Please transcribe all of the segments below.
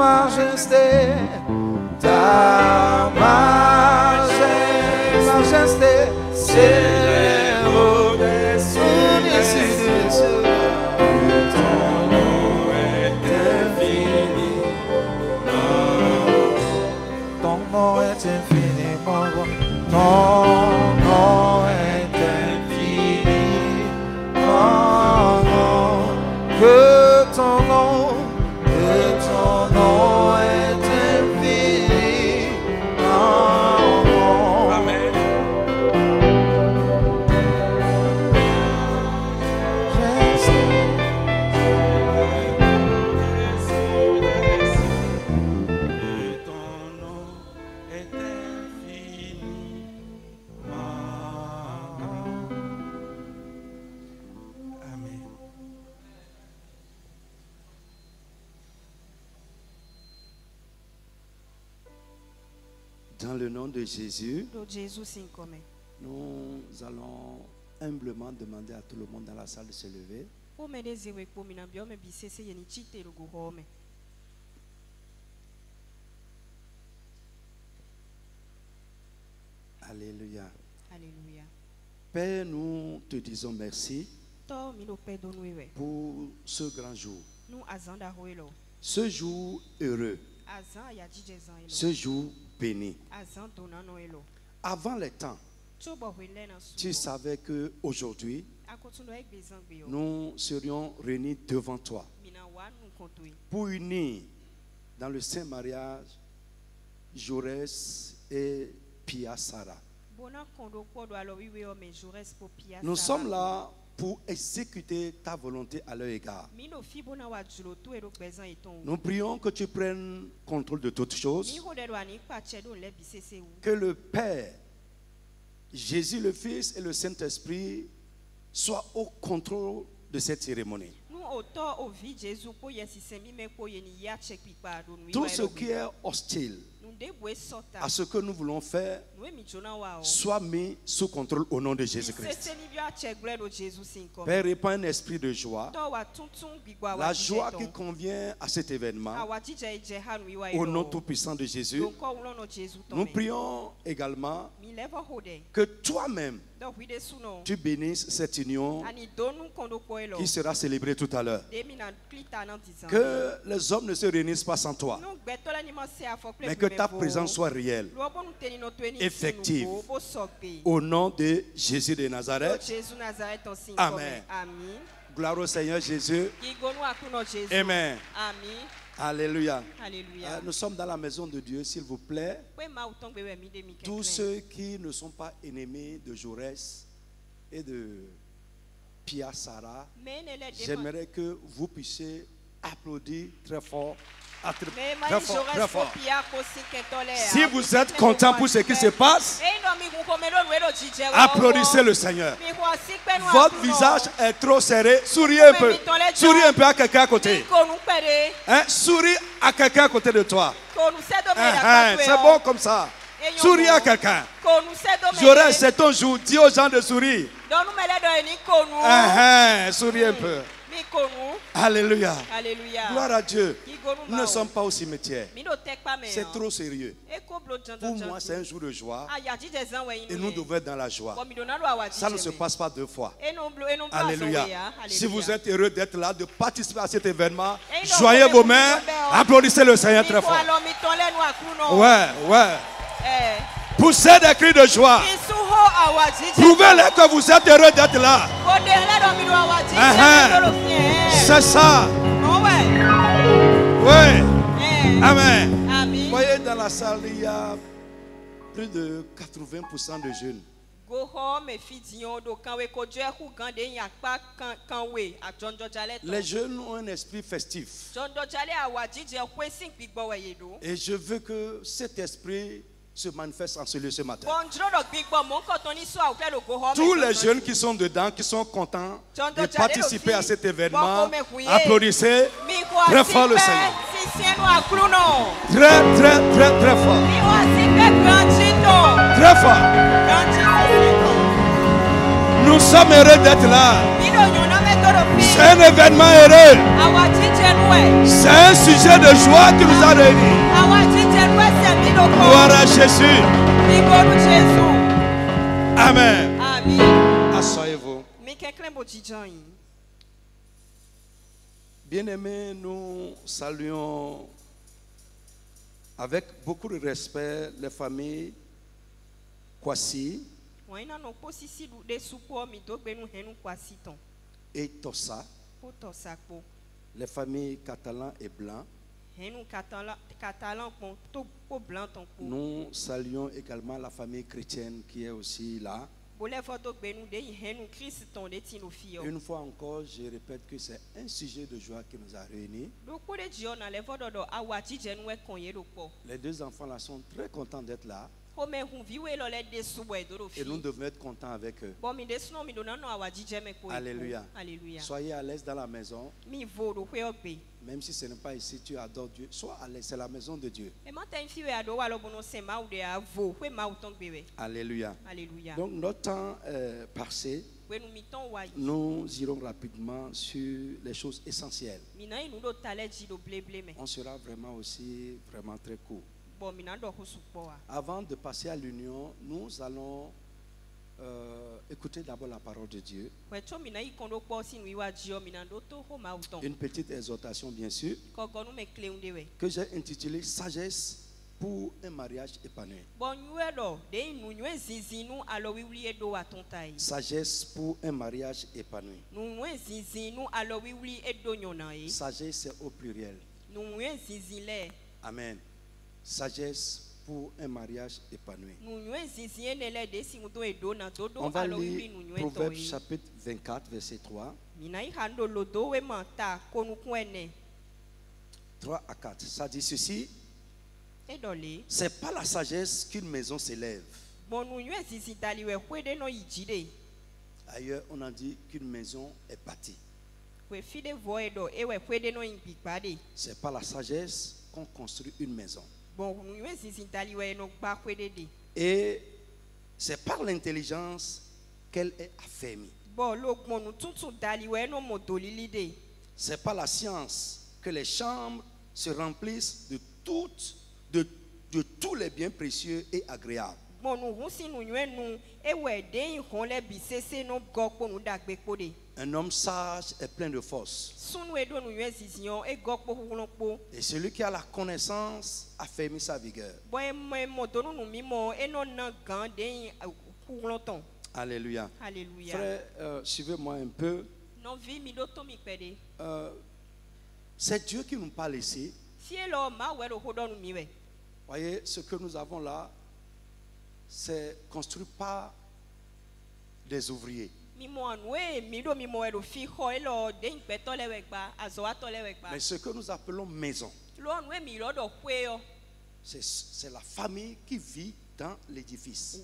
majesté, ta majesté, c'est au-dessus de cela. Ton nom est infini. Ton nom est infini, mon roi. Ton nom est infini, mon nom. Que ton nom est infini, mon nom. Amen. Dans le nom de Jésus, Do Jésus sinkome. nous allons humblement demander à tout le monde dans la salle de se lever. O medeziwe ko minambio me bisese yeni chite lugu home. Alléluia. Alléluia. Père, nous te disons merci To mino pedo nuiwe. pour ce grand jour. Nu azanda hoelo. Ce jour heureux, Azan ya jijezan elo. ce jour béni. Azan donano elo. Avant les temps, Chobo hwele na su. tu savais qu'aujourd'hui, Akotundo ek bezangbe yo. nous serions réunis devant toi Mina wan nu kontoi. pour unir dans le saint mariage Jaurès et Pia Sarah. Bona kondo kodo alo wiwe o me jores po pia. Nous sommes là pour exécuter ta volonté à leur égard. Mino fi bona wa julo tu ero bezan eton. Nous prions que tu prennes contrôle de toutes choses, Mi hodero ani pa chedo le bisese wu. que le Père, Jésus le Fils et le Saint-Esprit soient au contrôle de cette cérémonie. Nu oto o vi Jésus po yesi semi me po yeni ya check pipa do nu Tout ce qui est hostile nu de bwe sota. à ce que nous voulons faire Nu mi jona wa o. soit mis sous contrôle au nom de Jésus-Christ. Sese ni bia check bread o Jésus sinko. Père, répand un esprit de joie, To wa tuntun gbigwa wa. la joie qui convient à cet événement, Awa jije je hanu iwa au nom tout-puissant de Jésus. Donc ko ulono Jésus to. Nous prions également Mi levo hode. que toi-même, Donc oui de suno. tu bénisses cette union Ani donu kondo ko elo. qui sera célébrée tout à l'heure. De mi na klita nan dizan. Que les hommes ne se réunissent pas sans toi, Nu gbetola ni mo se afokle. mais que ta présence soit réelle. Effective. Au nom de Jésus de Nazareth. Amen. Amen. Gloire au Seigneur Jésus. Amen. Amen. Alléluia. Alléluia. Nous sommes dans la maison de Dieu, s'il vous plaît. Tous ceux qui ne sont pas ennemis de Jaurès et de Pia Sarah, j'aimerais que vous puissiez applaudir très fort. Très fort, très fort. Si vous êtes content pour ce qui se passe, applaudissez le Seigneur. Votre visage est trop serré. Souriez un peu. Souris un peu à quelqu'un à côté. Hein? Souris à quelqu'un à côté de toi. C'est bon comme ça. Souris à quelqu'un. Jaurès, c'est ton jour. Dis aux gens de sourire. Souris un peu. Alléluia. Gloire à Dieu. Nous ne sommes pas au cimetière. C'est trop sérieux. Pour moi, c'est un jour de joie. Et nous devons être dans la joie. Ça ne se passe pas deux fois. Alléluia. Si vous êtes heureux d'être là, de participer à cet événement, joignez vos mains, applaudissez le Seigneur très fort. Ouais. Poussez des cris de joie. Prouvez-les que vous êtes heureux d'être là. C'est ça. Oui. Amen. Vous voyez, dans la salle, il y a plus de 80% de jeunes. Les jeunes ont un esprit festif. Et je veux que cet esprit se manifeste en ce lieu ce matin. Tous les jeunes qui sont dedans, qui sont contents de participer à cet événement, applaudissez très fort le Seigneur. Très, très, très, très fort. Très fort. Nous sommes heureux d'être là. C'est un événement heureux. C'est un sujet de joie qui nous a réunis. Gloire à Jésus. Amen. Asseyez-vous. Bien-aimés, nous saluons avec beaucoup de respect les familles Kwasi et Tossa, les familles catalans et blancs. Nous saluons également la famille chrétienne qui est aussi là. Une fois encore, je répète que c'est un sujet de joie qui nous a réunis. Les deux enfants là sont très contents d'être là. Et nous devons être contents avec eux. Alléluia. Soyez à l'aise dans la maison. Même si ce n'est pas ici, tu adores Dieu. Sois à l'aise, c'est la maison de Dieu. Alléluia. Donc notre temps est passé. Nous irons rapidement sur les choses essentielles. On sera vraiment aussi très court. Avant de passer à l'union, nous allons écouter d'abord la parole de Dieu. Une petite exhortation, bien sûr, que j'ai intitulée Sagesse pour un mariage épanoui. Sagesse pour un mariage épanoui. Sagesse, c'est au pluriel. Amen. Sagesse pour un mariage épanoui. On va lire Proverbes chapitre 24, verset 3. 3 à 4. Ça dit ceci. C'est pas la sagesse qu'une maison s'élève. Ailleurs, on a dit qu'une maison est bâtie. C'est pas la sagesse qu'on construit une maison. Et c'est par l'intelligence qu'elle est affermie. C'est par la science que les chambres se remplissent de tous les biens précieux et agréables. Un homme sage est plein de force. Et celui qui a la connaissance affermit sa vigueur. Alléluia. Frère, suivez-moi un peu. C'est Dieu qui nous parle ici. Voyez, ce que nous avons là, c'est construit par des ouvriers. Mais ce que nous appelons maison, c'est la famille qui vit dans l'édifice.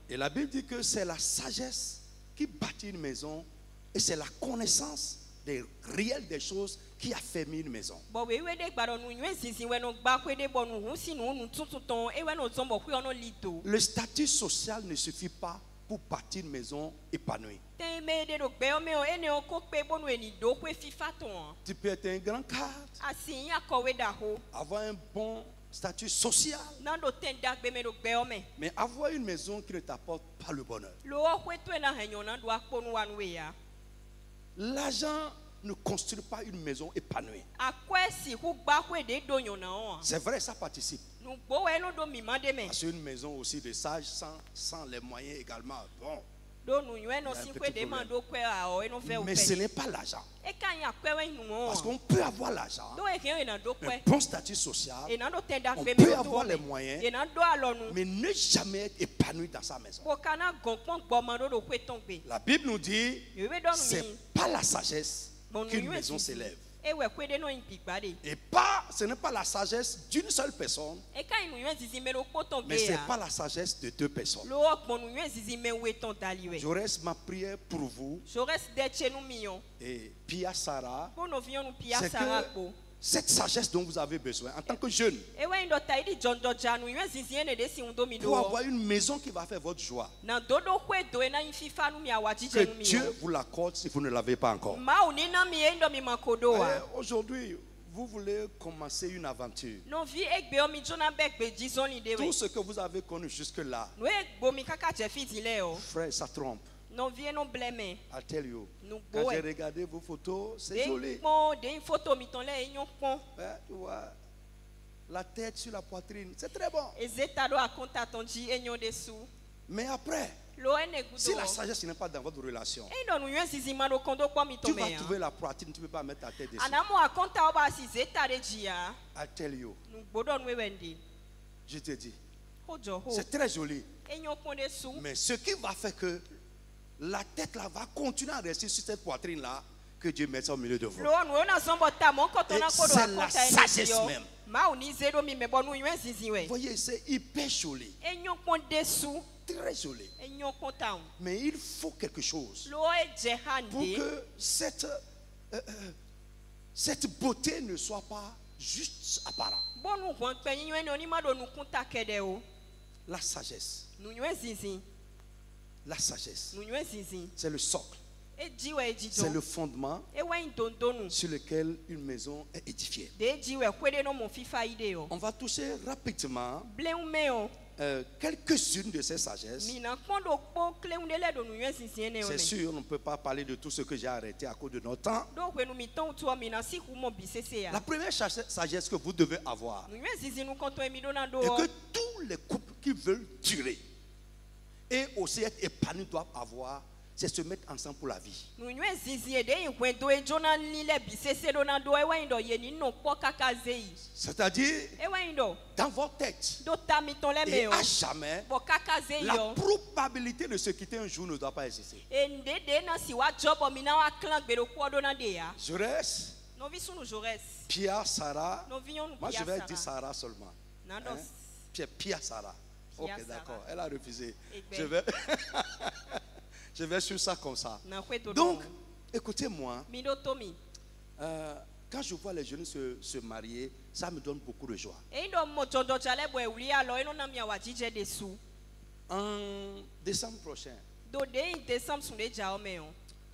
Et la Bible dit que c'est la sagesse qui bâtit une maison et c'est la connaissance des réels des choses qui affermit une maison. Le statut social ne suffit pas pour bâtir une maison épanouie. Tu peux être un grand cadre, avoir un bon statut social, mais avoir une maison qui ne t'apporte pas le bonheur. L'argent ne construit pas une maison épanouie. C'est vrai, ça participe. Parce qu'une maison aussi de sages sans les moyens également. Bon. Mais ce n'est pas l'argent. Parce qu'on peut avoir l'argent, un bon statut social, on peut avoir les moyens, mais ne jamais être épanoui dans sa maison. La Bible nous dit, c'est pas la sagesse qu'une maison s'élève. Et ce n'est pas la sagesse d'une seule personne, mais ce n'est pas la sagesse de deux personnes. Je reste ma prière pour vous. Et Pia Sarah, c'est que cette sagesse dont vous avez besoin en tant que jeune. Pour avoir une maison qui va faire votre joie. Que Dieu vous l'accorde si vous ne l'avez pas encore. Aujourd'hui, vous voulez commencer une aventure. Tout ce que vous avez connu jusque-là, frère, ça trompe. I tell you, quand j'ai regardé vos photos, c'est joli. Tu vois, la tête sur la poitrine, c'est très bon. Mais après, si la sagesse n'est pas dans votre relation, tu vas trouver la poitrine, tu ne peux pas mettre ta tête dessus. I tell you, je te dis, c'est très joli. Mais ce qui va faire que la tête là va continuer à rester sur cette poitrine là, que Dieu mette ça au milieu de vous. Et c'est la sagesse même. Vous voyez, c'est hyper joli. Très joli. Mais il faut quelque chose pour que cette beauté ne soit pas juste apparente. La sagesse. La sagesse, c'est le socle. C'est le fondement sur lequel une maison est édifiée. On va toucher rapidement quelques-unes de ces sagesses. C'est sûr, on ne peut pas parler de tout ce que j'ai arrêté à cause de notre temps. La première sagesse que vous devez avoir est que tous les couples qui veulent durer et aussi être épanouis doivent avoir, c'est se mettre ensemble pour la vie. C'est-à-dire, dans votre tête, et à jamais, la probabilité de se quitter un jour ne doit pas exister. Je reste. Pierre, Sarah. Moi, je vais dire Sarah seulement. Hein? Pierre, Sarah. Ok, d'accord. Elle a refusé. Je vais sur ça comme ça. Donc, écoutez-moi. Quand je vois les jeunes se marier, ça me donne beaucoup de joie. En décembre prochain,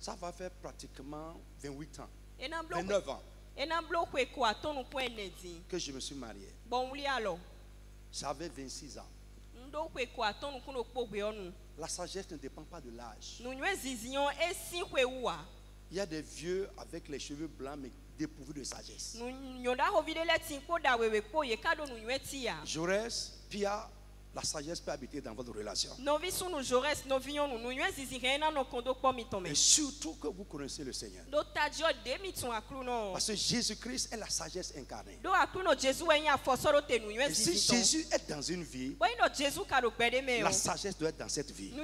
ça va faire pratiquement 28 ans, 29 ans que je me suis marié. J'avais 26 ans. La sagesse ne dépend pas de l'âge. Il y a des vieux avec les cheveux blancs mais dépourvus de sagesse. Jaurès, Pia, la sagesse peut habiter dans votre relation. Et surtout que vous connaissez le Seigneur. Parce que Jésus-Christ est la sagesse incarnée. Et si Jésus est dans une vie, la sagesse doit être dans cette vie.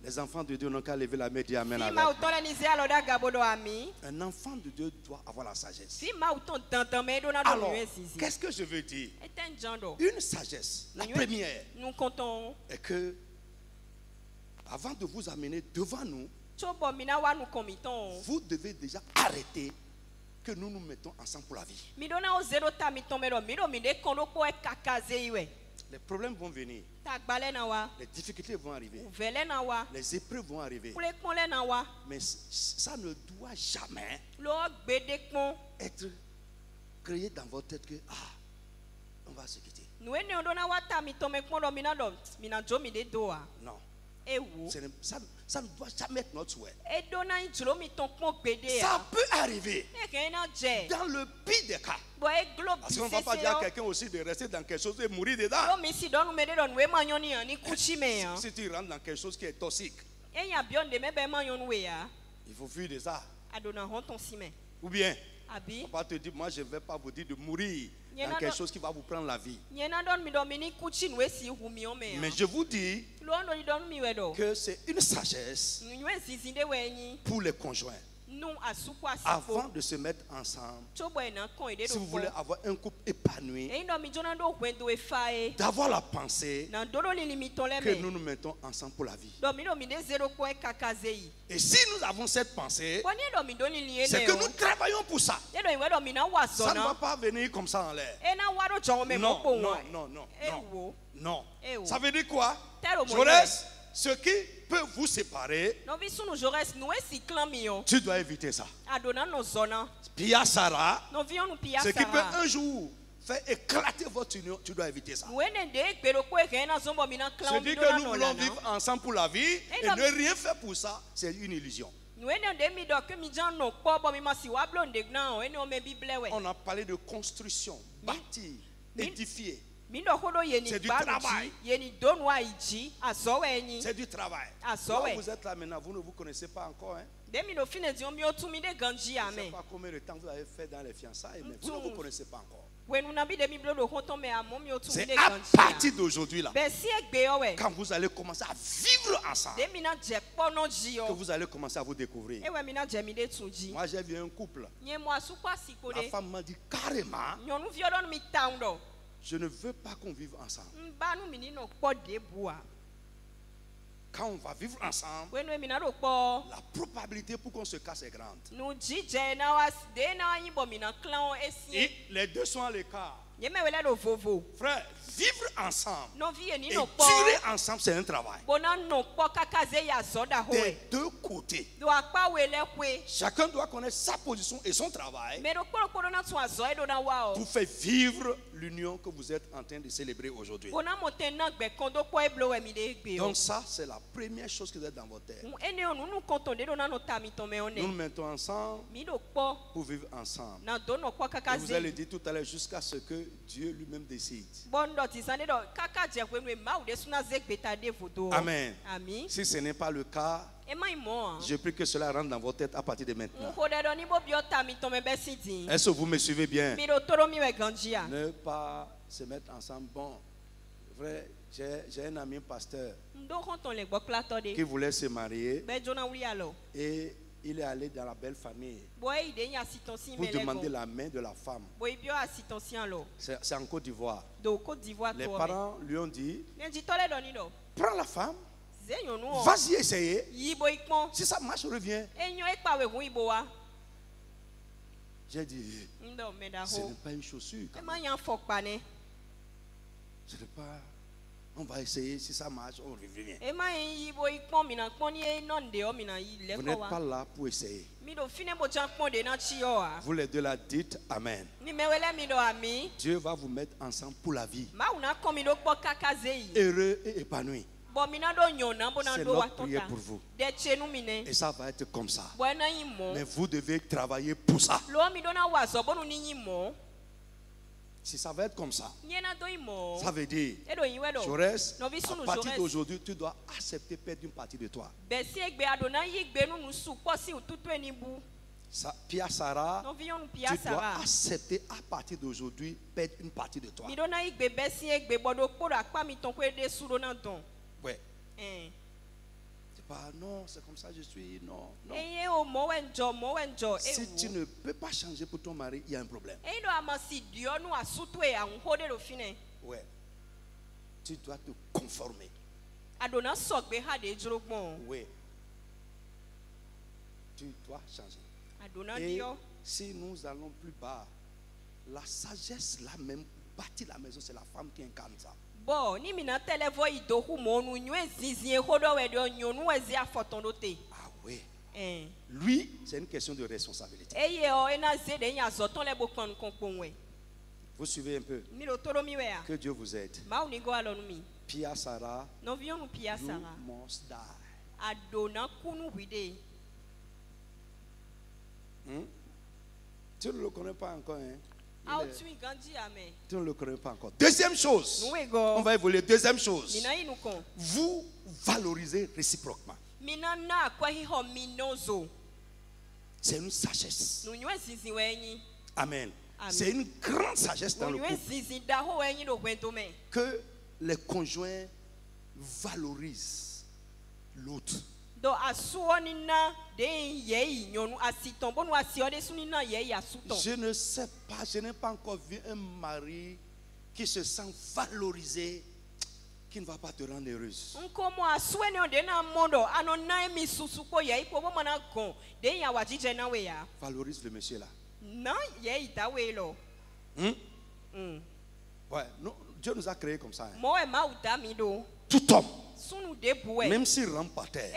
Les enfants de Dieu n'ont qu'à lever la main et dire Amen. Un enfant de Dieu doit avoir la sagesse. Alors, qu'est-ce que je veux dire? Une sagesse, la première, est que avant de vous amener devant nous, vous devez déjà arrêter que nous nous mettons ensemble pour la vie. Les problèmes vont venir. Les difficultés vont arriver. Les épreuves vont arriver. Mais ça ne doit jamais être créé dans votre tête que on va se quitter. Non. Ça ne doit jamais être notre souhait. Ça peut arriver dans le pire des cas. Parce qu'on ne va pas dire à quelqu'un aussi de rester dans quelque chose et mourir dedans. Si tu rentres dans quelque chose qui est toxique, il faut fuir de ça. Ou bien, on va te dire, moi je ne vais pas vous dire de mourir dans quelque chose qui va vous prendre la vie. Mais je vous dis que c'est une sagesse pour les conjoints. avant de se mettre ensemble, si vous voulez avoir un couple épanoui, d'avoir la pensée que nous nous mettons ensemble pour la vie. Et si nous avons cette pensée, c'est que nous travaillons pour ça. Ça ne va pas venir comme ça en l'air. Non, non, non, non, non. Non. Ça veut dire quoi? Jaurès, ce qui peut vous séparer, tu dois éviter ça. Pia Sarah, ce qui peut un jour faire éclater votre union, tu dois éviter ça. Je dis que nous voulons vivre ensemble pour la vie et ne rien faire pour ça, c'est une illusion. On a parlé de construction, bâtir, édifier. C'est du travail. C'est du travail. Là, vous êtes là maintenant, vous ne vous connaissez pas encore. Hein? Je ne sais pas combien de temps vous avez fait dans les fiançailles, mais vous ne vous connaissez pas encore. C'est à partir d'aujourd'hui là, quand vous allez commencer à vivre ensemble, que vous allez commencer à vous découvrir. Moi j'ai vu un couple. La femme m'a dit carrément, je ne veux pas qu'on vive ensemble. Quand on va vivre ensemble, la probabilité pour qu'on se casse est grande. Et les deux sont à l'écart. Frère, vivre ensemble et durer ensemble, c'est un travail. Des deux côtés. Chacun doit connaître sa position et son travail pour faire vivre l'union que vous êtes en train de célébrer aujourd'hui. Donc ça, c'est la première chose que vous êtes dans votre tête. Nous nous mettons ensemble pour vivre ensemble. Et vous allez dire tout à l'heure jusqu'à ce que Dieu lui-même décide. Amen. Si ce n'est pas le cas, je prie que cela rentre dans votre tête à partir de maintenant. Est-ce que vous me suivez bien? Ne pas se mettre ensemble. Bon, vrai, j'ai un ami pasteur qui voulait se marier et il est allé dans la belle famille pour demander la main de la femme. C'est en Côte d'Ivoire. Les parents lui ont dit, prends la femme, vas-y essayer. Si ça marche, reviens. J'ai dit, ce n'est pas une chaussure. Ce n'est pas... On va essayer, si ça marche, on revient. Vous n'êtes pas là pour essayer. Vous les deux là dites Amen. Dieu va vous mettre ensemble pour la vie. Heureux et épanoui. C'est notre prière pour vous. Et ça va être comme ça. Mais vous devez travailler pour ça. Si ça va être comme ça, ça veut dire, Jaurès, à partir d'aujourd'hui, tu dois accepter perdre une partie de toi. Pia Sarah, tu dois accepter à partir d'aujourd'hui perdre une partie de toi. Ouais. Pas, non, c'est comme ça je suis. Non, non. Si tu ne peux pas changer pour ton mari, il y a un problème. Ouais. Tu dois te conformer. Oui. Tu dois changer. Et si nous allons plus bas, la sagesse là même bâtir la maison, c'est la femme qui incarne ça. Ah oui. Lui, c'est une question de responsabilité. Vous suivez un peu? Que Dieu vous aide. Pia Sarah, you must die. Tu ne le connais pas encore, hein? Tu ne le connais pas encore. Deuxième chose, on va évoluer. Deuxième chose, vous valorisez réciproquement. C'est une sagesse. Amen. C'est une grande sagesse dans le couple que les conjoints valorisent l'autre. Je ne sais pas, je n'ai pas encore vu un mari qui se sent valorisé, qui ne va pas te rendre heureuse. Valorise le monsieur là. Ouais, non, Dieu nous a créés comme ça. Hein. Tout homme, même s'il rentre par terre,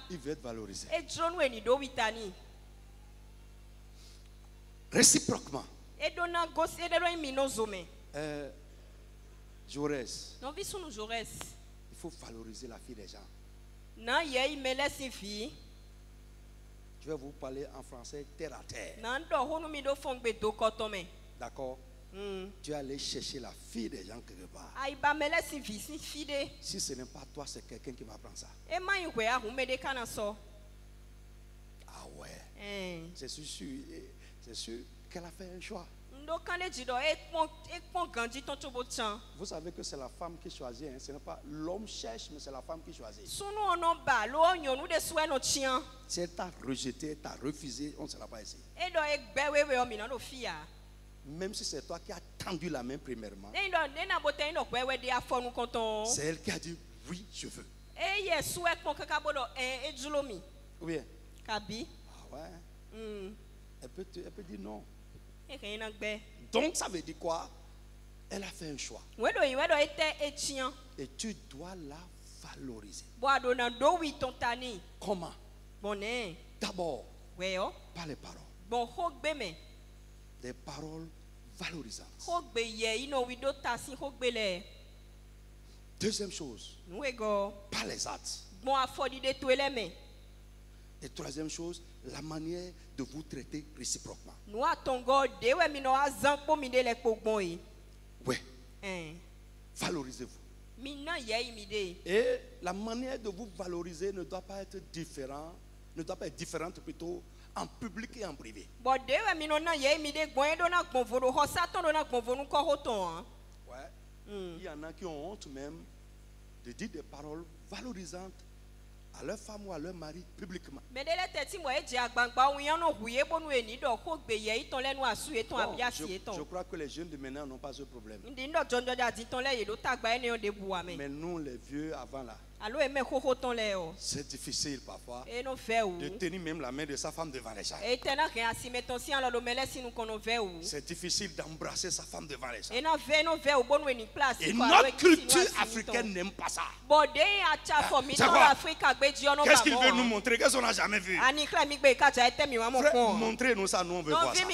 il veut être valorisé. Réciproquement. Jaurès, il faut valoriser la fille des gens. Je vais vous parler en français terre à terre. D'accord? Tu es allé chercher la fille des gens quelque part. Si ce n'est pas toi, c'est quelqu'un qui va prendre ça. Ah ouais. C'est sûr qu'elle a fait un choix. Vous savez que c'est la femme qui choisit. Hein? Ce n'est pas l'homme cherche, mais c'est la femme qui choisit. Si elle t'a rejeté, t'a refusé, on ne sera pas ici. Même si c'est toi qui as tendu la main premièrement, c'est elle qui a dit oui, je veux. Ou bien? Ah ouais. Elle peut dire non. Donc ça veut dire quoi? Elle a fait un choix. Et tu dois la valoriser. Comment? D'abord, par les paroles. Des paroles valorisantes. Deuxième chose, par les actes. Et troisième chose, la manière de vous traiter réciproquement. Oui. Valorisez-vous. Et la manière de vous valoriser ne doit pas être différente plutôt en public et en privé. Ouais. Il y en a qui ont honte même de dire des paroles valorisantes à leur femme ou à leur mari publiquement. Bon, je crois que les jeunes de maintenant n'ont pas ce problème. Mais nous, les vieux, avant là, c'est difficile parfois de tenir même la main de sa femme devant les gens. C'est difficile d'embrasser sa femme devant les gens. Et notre culture africaine n'aime pas ça. Qu'est-ce qu'il veut nous montrer? Qu'est-ce qu'on n'a jamais vu? Montrez-nous ça, nous on veut voir ça.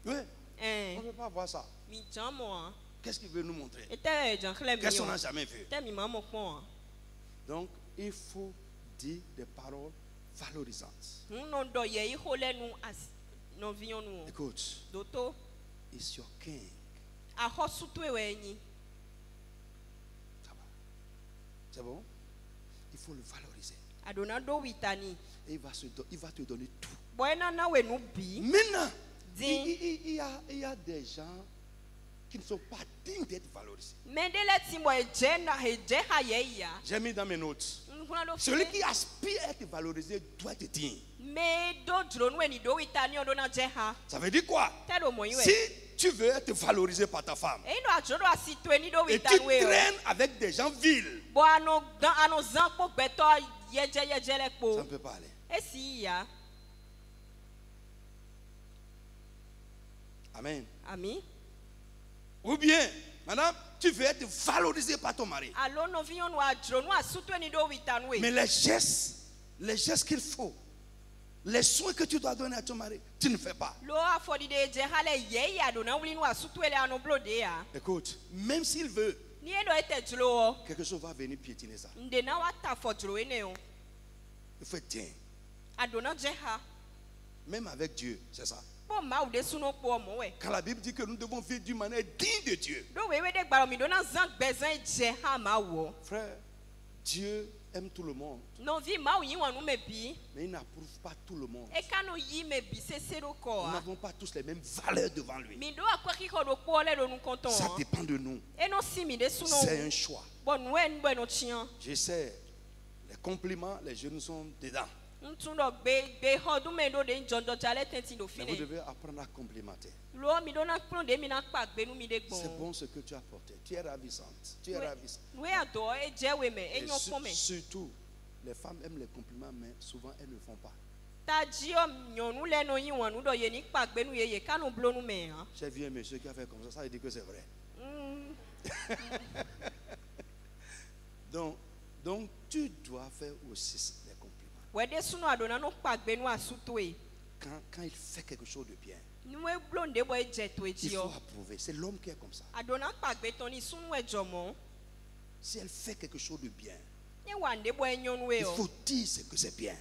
Oui, on ne veut pas voir ça. Qu'est-ce qu'il veut nous montrer? Qu'est-ce qu'on n'a jamais vu? Donc, il faut dire des paroles valorisantes. Écoute, it's your king. C'est bon? Il faut le valoriser. Et il va te donner tout. Maintenant, il y a des gens qui ne sont pas dignes d'être valorisés. J'ai mis dans mes notes. Celui qui aspire à être valorisé doit être digne. Ça veut dire quoi? Si tu veux être valorisé par ta femme et tu traînes avec des gens vils, ça ne peut pas aller. Amen. Ou bien, madame, tu veux être valorisé par ton mari. Mais les gestes qu'il faut, les soins que tu dois donner à ton mari, tu ne fais pas. Écoute, même s'il veut, quelque chose va venir piétiner ça. Il faut être digne. Même avec Dieu, c'est ça. Quand la Bible dit que nous devons vivre d'une manière digne de Dieu. Frère, Dieu aime tout le monde. Mais il n'approuve pas tout le monde. Nous n'avons pas tous les mêmes valeurs devant lui. Ça dépend de nous. C'est un choix. Je sais, les compliments, les jeunes sont dedans. Mais vous devez apprendre à complimenter. C'est bon ce que tu as porté. Tu es ravissante. Tu es ravissante. Et surtout, les femmes aiment les compliments, mais souvent elles ne font pas. J'ai vu un monsieur qui a fait comme ça, ça veut dire que c'est vrai. Donc, tu dois faire aussi les compliments. Quand il fait quelque chose de bien, il faut approuver. C'est l'homme qui est comme ça. Si elle fait quelque chose de bien, il faut dire que c'est bien.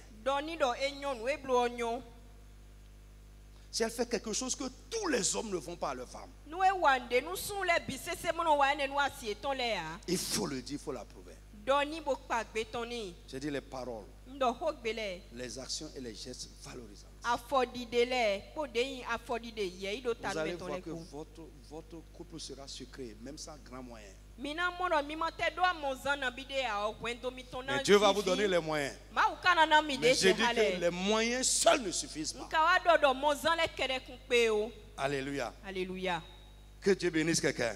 Si elle fait quelque chose que tous les hommes ne font pas à leurs femmes, il faut le dire, il faut l'approuver. J'ai dit les paroles, les actions et les gestes valorisants. Vous allez voir que votre couple sera sucré, même sans grand moyen. Mais Dieu va vous donner les moyens. Mais j'ai dit que les moyens seuls ne suffisent pas. Alléluia. Alléluia. Que Dieu bénisse quelqu'un.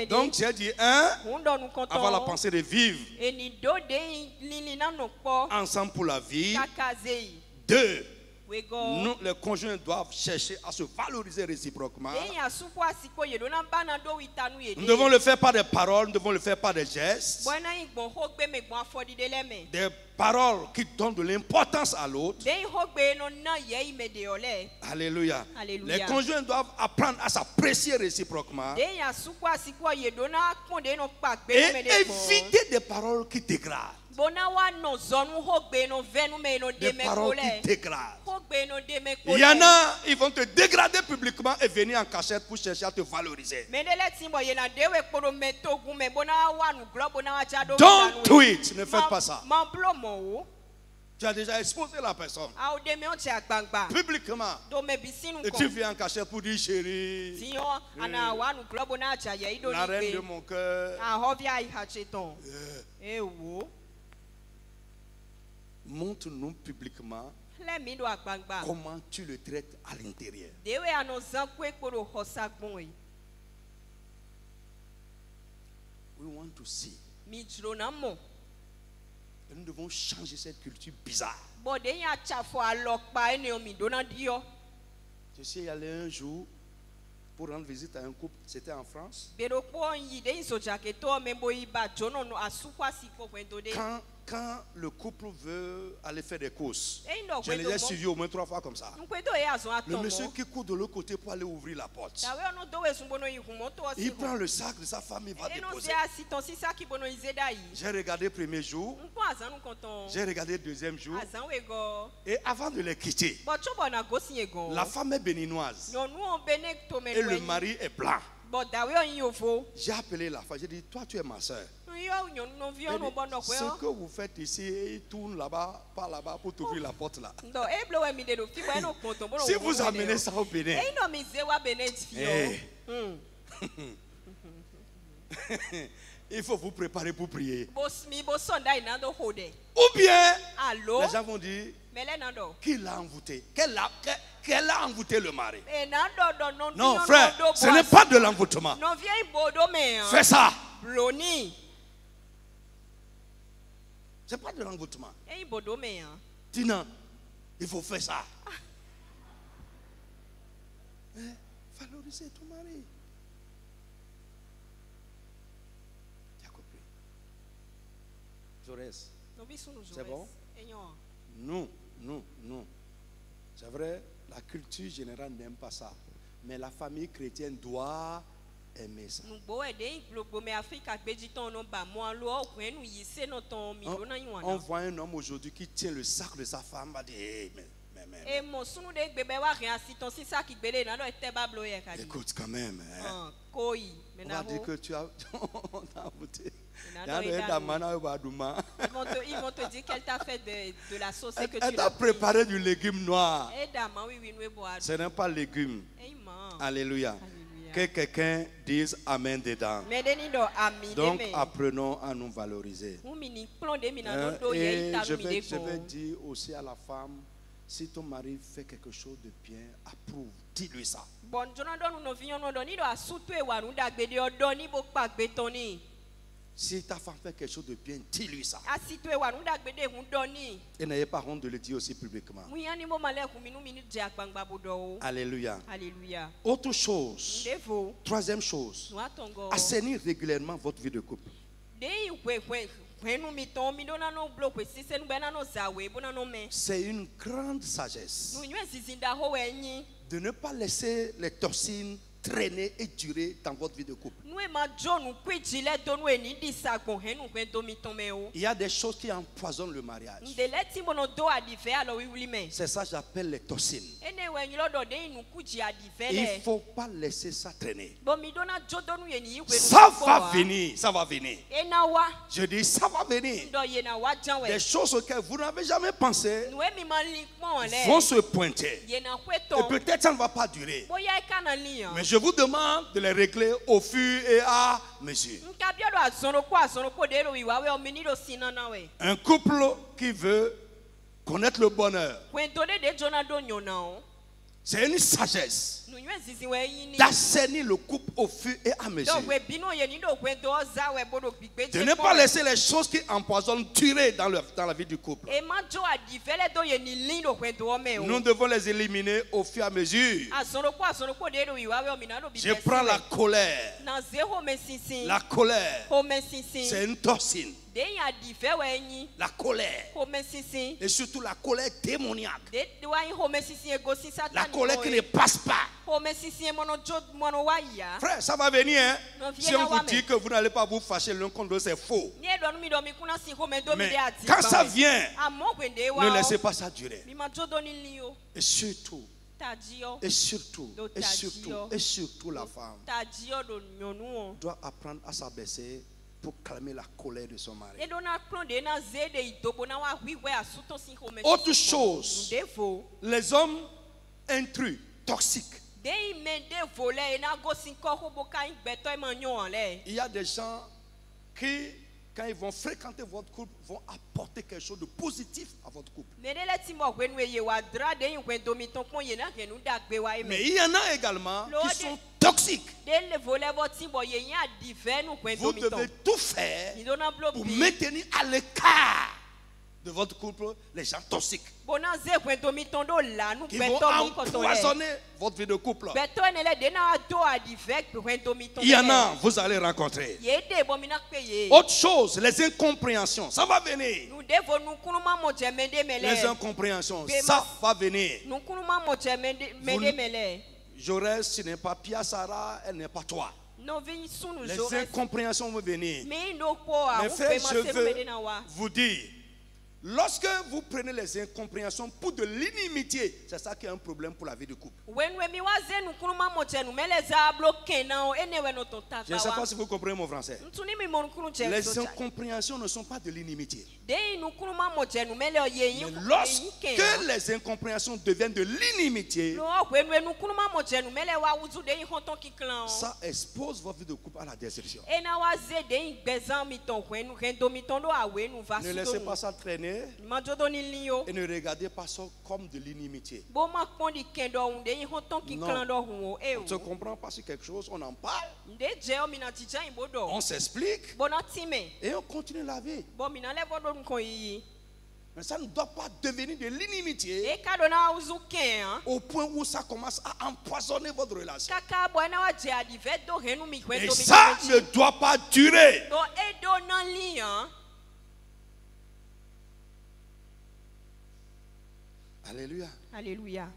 Donc j'ai dit avoir la pensée de vivre ensemble pour la vie. 2, nous, les conjoints doivent chercher à se valoriser réciproquement. Nous devons le faire par des paroles, nous devons le faire par des gestes. Des paroles qui donnent de l'importance à l'autre. Alléluia. Les conjoints doivent apprendre à s'apprécier réciproquement. Et éviter des paroles qui dégradent. Des paroles qui dégradent. Il y en a, ils vont te dégrader publiquement et venir en cachette pour chercher à te valoriser. Don't do it. Ne faites pas ça. Tu as déjà exposé la personne publiquement. Et tu viens en cachette pour dire chérie, la reine de mon cœur. Montre-nous publiquement comment tu le traites à l'intérieur. We want to see. Et nous devons changer cette culture bizarre. Je suis allé un jour pour rendre visite à un couple, c'était en France. Quand le couple veut aller faire des courses, je les ai suivis au moins 3 fois comme ça. Le monsieur qui court de l'autre côté pour aller ouvrir la porte, il prend le sac de sa femme, il va déposer. J'ai regardé le premier jour, j'ai regardé le deuxième jour, et avant de les quitter, la femme est béninoise et le mari est blanc. J'ai appelé la femme, j'ai dit, toi tu es ma soeur. Ce que vous faites ici, tourne là-bas, pas là-bas pour t'ouvrir la porte là. Si vous amenez ça au Bénin, il faut vous préparer pour prier. Ou bien, les gens vont dire, qui l'a envoûté? Qu'elle a envoûté le mari? Non, frère, ce n'est pas de l'envoûtement. Fais ça. C'est pas de l'envoûtement. Dis non, il faut faire ça. Valoriser ton mari. Tu as compris? Jaurès, c'est bon? Non. C'est vrai, la culture générale n'aime pas ça. Mais la famille chrétienne doit aimer ça. On voit un homme aujourd'hui qui tient le sac de sa femme, va dire, hey, mais Écoute quand même. Hein. On va dire que tu as voté. Ils vont te dire qu'elle t'a fait de la sauce que tu as. Elle t'a préparé du légume noir. Ce n'est pas légume. Alléluia. Que quelqu'un dise Amen dedans. Donc apprenons à nous valoriser. Et je vais dire aussi à la femme, si ton mari fait quelque chose de bien, approuve, dis-lui ça. Si ta femme fait quelque chose de bien, dis-lui ça. Et n'ayez pas honte de le dire aussi publiquement. Alléluia. Alléluia. Autre chose, troisième chose, assainir régulièrement votre vie de couple. C'est une grande sagesse de ne pas laisser les toxines traîner et durer dans votre vie de couple. Il y a des choses qui empoisonnent le mariage. C'est ça que j'appelle les toxines. Il ne faut pas laisser ça traîner. Ça va venir, ça va venir. Je dis ça va venir. Des choses auxquelles vous n'avez jamais pensé vont se pointer. Et peut-être ça ne va pas durer. Mais je vous demande de les régler au fur et à mesure. Un couple qui veut connaître le bonheur, c'est une sagesse d'assainir le couple au fur et à mesure. De ne pas laisser les choses qui empoisonnent durer dans la vie du couple. Nous devons les éliminer au fur et à mesure. Je prends la colère. La colère, c'est une toxine. La colère. Et surtout la colère démoniaque. La colère qui ne passe pas. Frère, ça va venir. Hein? Si on vous dit que vous n'allez pas vous fâcher l'un contre l'autre, c'est faux. Mais quand ça vient, ne laissez pas ça durer. Et surtout, la femme doit apprendre à s'abaisser pour calmer la colère de son mari. Autre chose, les hommes intrus, toxiques. Il y a des gens qui, quand ils vont fréquenter votre couple, vont apporter quelque chose de positif à votre couple. Mais il y en a également qui sont toxiques. Vous devez tout faire pour maintenir à l'écart de votre couple les gens toxiques qui vont empoisonner votre vie de couple. Il y en a, vous allez rencontrer. Autre chose, les incompréhensions, ça va venir. Les incompréhensions, ça va venir. Jaurès, ce n'est pas Pia Sarah, elle n'est pas toi. Les incompréhensions vont venir. Mais frère, je veux vous dire, lorsque vous prenez les incompréhensions pour de l'inimitié, c'est ça qui est un problème pour la vie de couple. Je ne sais pas si vous comprenez mon français. Les incompréhensions ne sont pas de l'inimitié. Mais lorsque les incompréhensions deviennent de l'inimitié, ça expose votre vie de couple à la destruction. Ne laissez pas ça traîner. Et ne regardez pas ça comme de l'inimitié. Non, on ne se comprend pas sur quelque chose, on en parle, on s'explique et on continue la vie. Mais ça ne doit pas devenir de l'inimitié au point où ça commence à empoisonner votre relation. Et ça ne doit pas durer. Alléluia. Alléluia.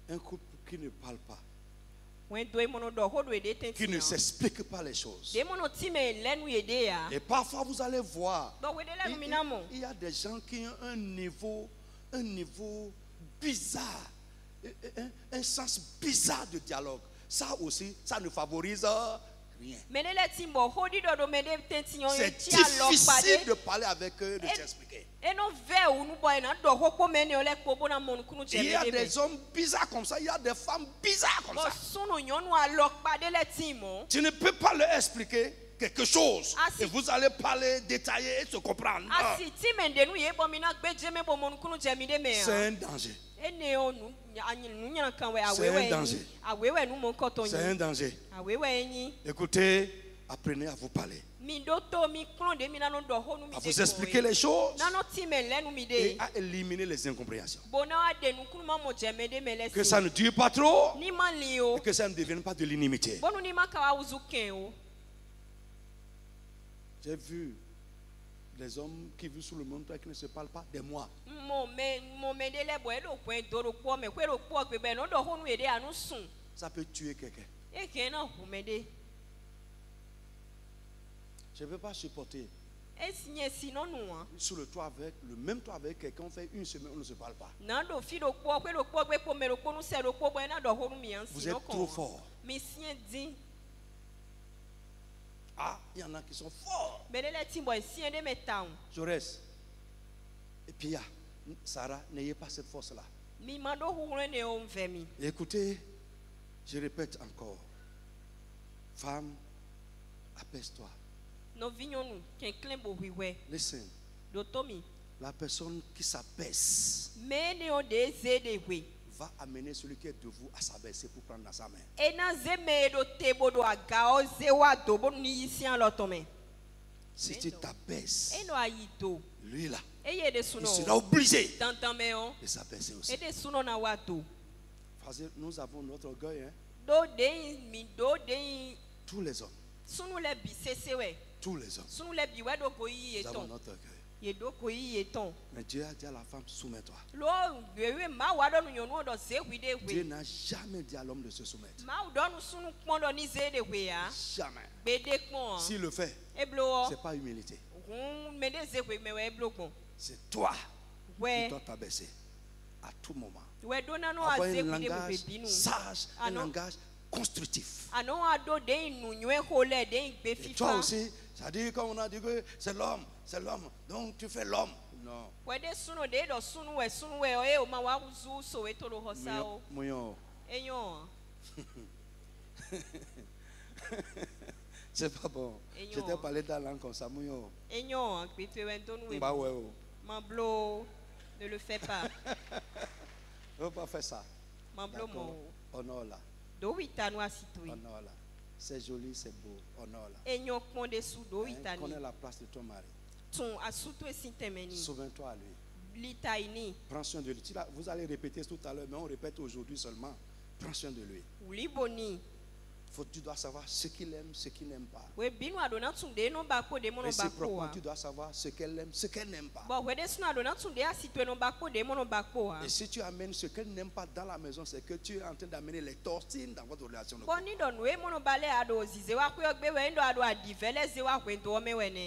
Un couple qui ne parle pas, qui ne s'explique pas les choses. Et parfois vous allez voir, il y a des gens qui ont un niveau bizarre, un sens bizarre de dialogue. Ça aussi, ça ne favorise rien. C'est difficile de parler avec eux, de s'expliquer. Il y a des hommes bizarres comme ça, il y a des femmes bizarres comme ça. Tu ne peux pas leur expliquer quelque chose et vous allez parler, détailler et se comprendre. C'est un danger. C'est un danger. C'est un danger. Écoutez, apprenez à vous parler, à vous expliquer les choses et à éliminer les incompréhensions. Que ça ne dure pas trop et que ça ne devienne pas de l'inimité. J'ai vu des hommes qui vivent sous le monde et qui ne se parlent pas des mois. Ça peut tuer quelqu'un. Je ne peux pas supporter. Sous le toit avec, le même toit avec quelqu'un, on fait une semaine, on ne se parle pas. Vous êtes trop fort. Ah, il y en a qui sont forts. Jaurès. Et puis, Sarah, n'ayez pas cette force-là. Écoutez, je répète encore. Femme, apaise-toi. Listen. La personne qui s'abaisse va amener celui qui est de vous à s'abaisser pour prendre dans sa main. Si tu t'abaisses, lui là, il sera obligé de s'abaisser aussi. Nous avons notre orgueil. Hein? Tous les hommes. Tous les hommes. Nous avons notre orgueil. Mais Dieu a dit à la femme, soumets-toi. Dieu n'a jamais dit à l'homme de se soumettre. Jamais. S'il le fait, ce n'est pas humilité. C'est toi qui dois t'abaisser à tout moment. Avoir un langage sage, un langage constructif. Et toi aussi, ça dit comme on a dit que c'est l'homme, donc tu fais l'homme. Non. C'est pas bon. Je t'ai parlé dans la langue comme ça. Ne le fais pas. Ne veux pas faire ça. Honore-la. Honore-la. C'est joli, c'est beau. Honore-la. Connais la place de ton mari. Souviens-toi à lui. Prends soin de lui. Vous allez répéter tout à l'heure, mais on répète aujourd'hui seulement. Prends soin de lui. Tu dois savoir ce qu'il aime, ce qu'il n'aime pas. Réciproquement, tu dois savoir ce qu'elle aime, ce qu'elle n'aime pas. Et si tu amènes ce qu'elle n'aime pas dans la maison, c'est que tu es en train d'amener les torsines dans votre relation.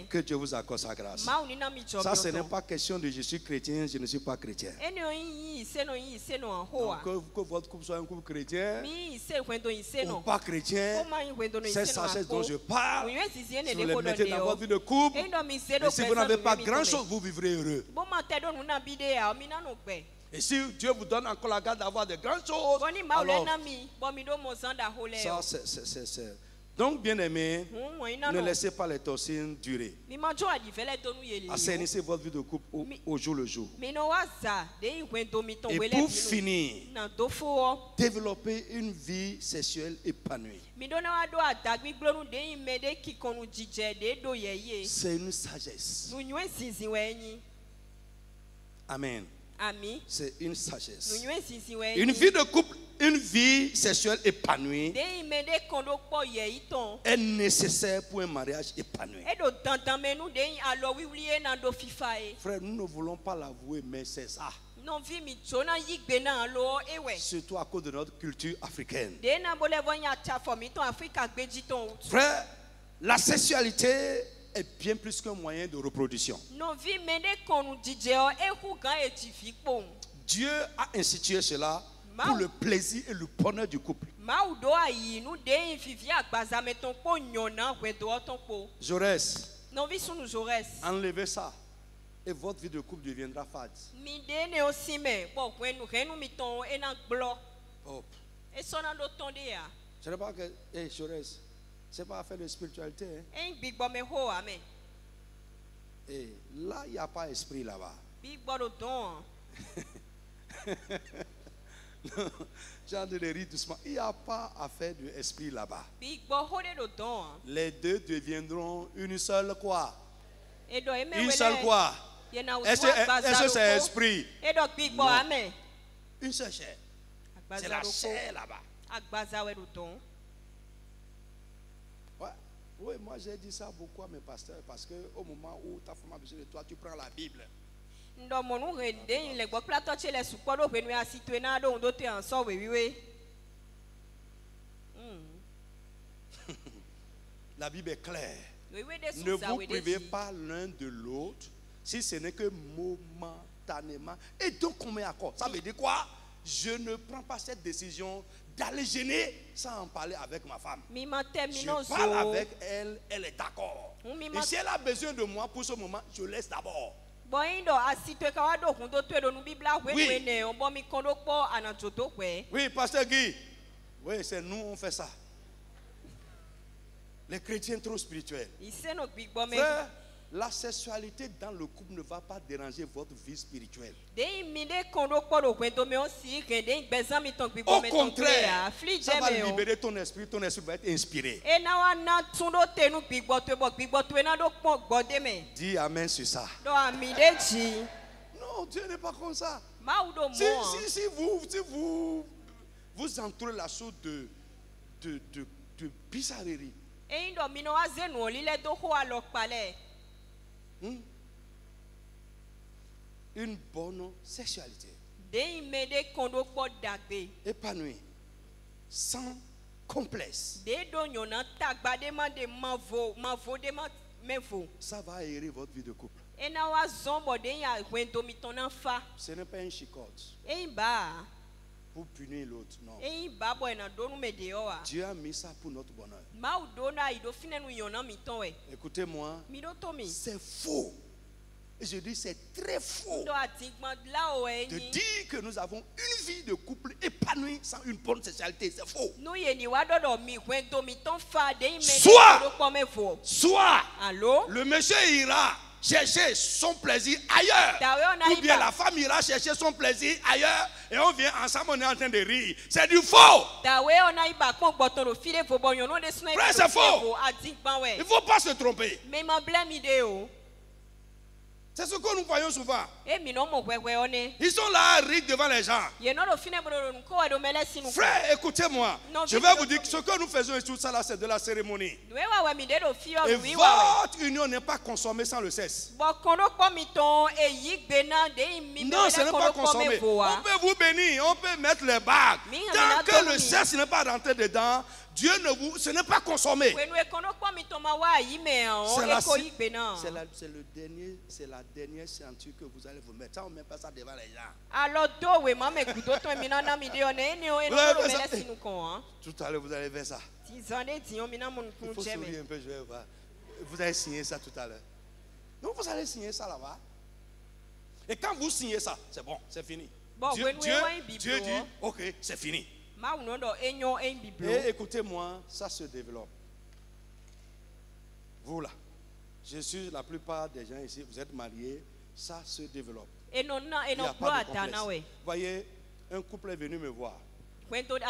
Que Dieu vous accorde sa grâce. Ça, ce n'est pas question de je suis chrétien, je ne suis pas chrétien. Donc, que votre couple soit un couple chrétien ou pas chrétien, cette sagesse dont je parle, si vous les mettez dans votre vie de couple, et si vous n'avez pas grand-chose, vous vivrez heureux. Et si Dieu vous donne encore la grâce d'avoir de grandes choses, alors, ça c'est... Donc, bien aimé, ne laissez pas les torsines durer. Assainissez votre vie de couple au jour le jour. Et pour finir, développez une vie sexuelle épanouie. C'est une sagesse. Amen. C'est une sagesse. Une vie de couple, une vie sexuelle épanouie est nécessaire pour un mariage épanoui. Frère, nous ne voulons pas l'avouer, mais c'est ça. Surtout à cause de notre culture africaine. Frère, la sexualité est bien plus qu'un moyen de reproduction. Dieu a institué cela pour le plaisir et le bonheur du couple. Jaurès, enlevez ça et votre vie de couple deviendra fade. Oh. Je ne sais pas que Jaurès, c'est pas affaire de spiritualité. Hein? Et là, il n'y a pas esprit là-bas. J'ai envie de rire doucement. Il n'y a pas affaire d'esprit là-bas. Les deux deviendront une seule quoi? Une seule quoi? Est-ce que c'est esprit? Non. Une seule chair. C'est la chair là-bas. Ouais. Oui, moi j'ai dit ça beaucoup à mes pasteurs parce qu'au moment où ta femme a besoin de toi, tu prends la Bible. La Bible est claire. Ne vous privez pas l'un de l'autre si ce n'est que momentanément. Et donc on met accord. Ça veut dire quoi? Je ne prends pas cette décision d'aller gêner sans en parler avec ma femme. Je parle avec elle, elle est d'accord. Et si elle a besoin de moi pour ce moment, je laisse d'abord. Oui. Oui, pasteur Guy. Oui, c'est nous, on fait ça. Les chrétiens trop spirituels. Frère, la sexualité dans le couple ne va pas déranger votre vie spirituelle. Au contraire, ça va libérer ton esprit va être inspiré. Dis amen sur ça. Non, Dieu n'est pas comme ça. Si vous entourez la chose de bizarrerie. Une bonne sexualité épanouie, sans complexe, ça va aérer votre vie de couple. Ce n'est pas une chicotte pour punir l'autre, non. Dieu a mis ça pour notre bonheur. Écoutez-moi, c'est faux. Et je dis c'est très faux de dire que nous avons une vie de couple épanouie sans une bonne sexualité. C'est faux. Soit le monsieur ira chercher son plaisir ailleurs, ou bien la femme ira chercher son plaisir ailleurs, et on vient ensemble, on est en train de rire. C'est du faux. Frère, c'est faux. Il ne faut pas se tromper. C'est ce que nous voyons souvent. Ils sont là à rire devant les gens. Frère, écoutez-moi. Je vais vous dire que ce que nous faisons et tout ça là, c'est de la cérémonie. Et votre union n'est pas consommée sans le sexe. Non, ce n'est pas consommé. On peut vous bénir, on peut mettre les bagues. Tant que le sexe n'est pas rentré dedans, Dieu ne vous, ce n'est pas consommé. C'est la dernière ceinture que vous allez vous mettre. Ça, on ne met pas ça devant les gens. Tout à l'heure, vous allez faire ça. Il faut sourire un peu, je vais voir. Vous allez signer ça tout à l'heure. Non, vous allez signer ça là-bas. Et quand vous signez ça, c'est bon, c'est fini. Dieu dit, ok, c'est fini. Et écoutez-moi, ça se développe. Vous là, je suis la plupart des gens ici, vous êtes mariés, ça se développe. Il n'y a pas de complexe. Voyez, un couple est venu me voir. Le couple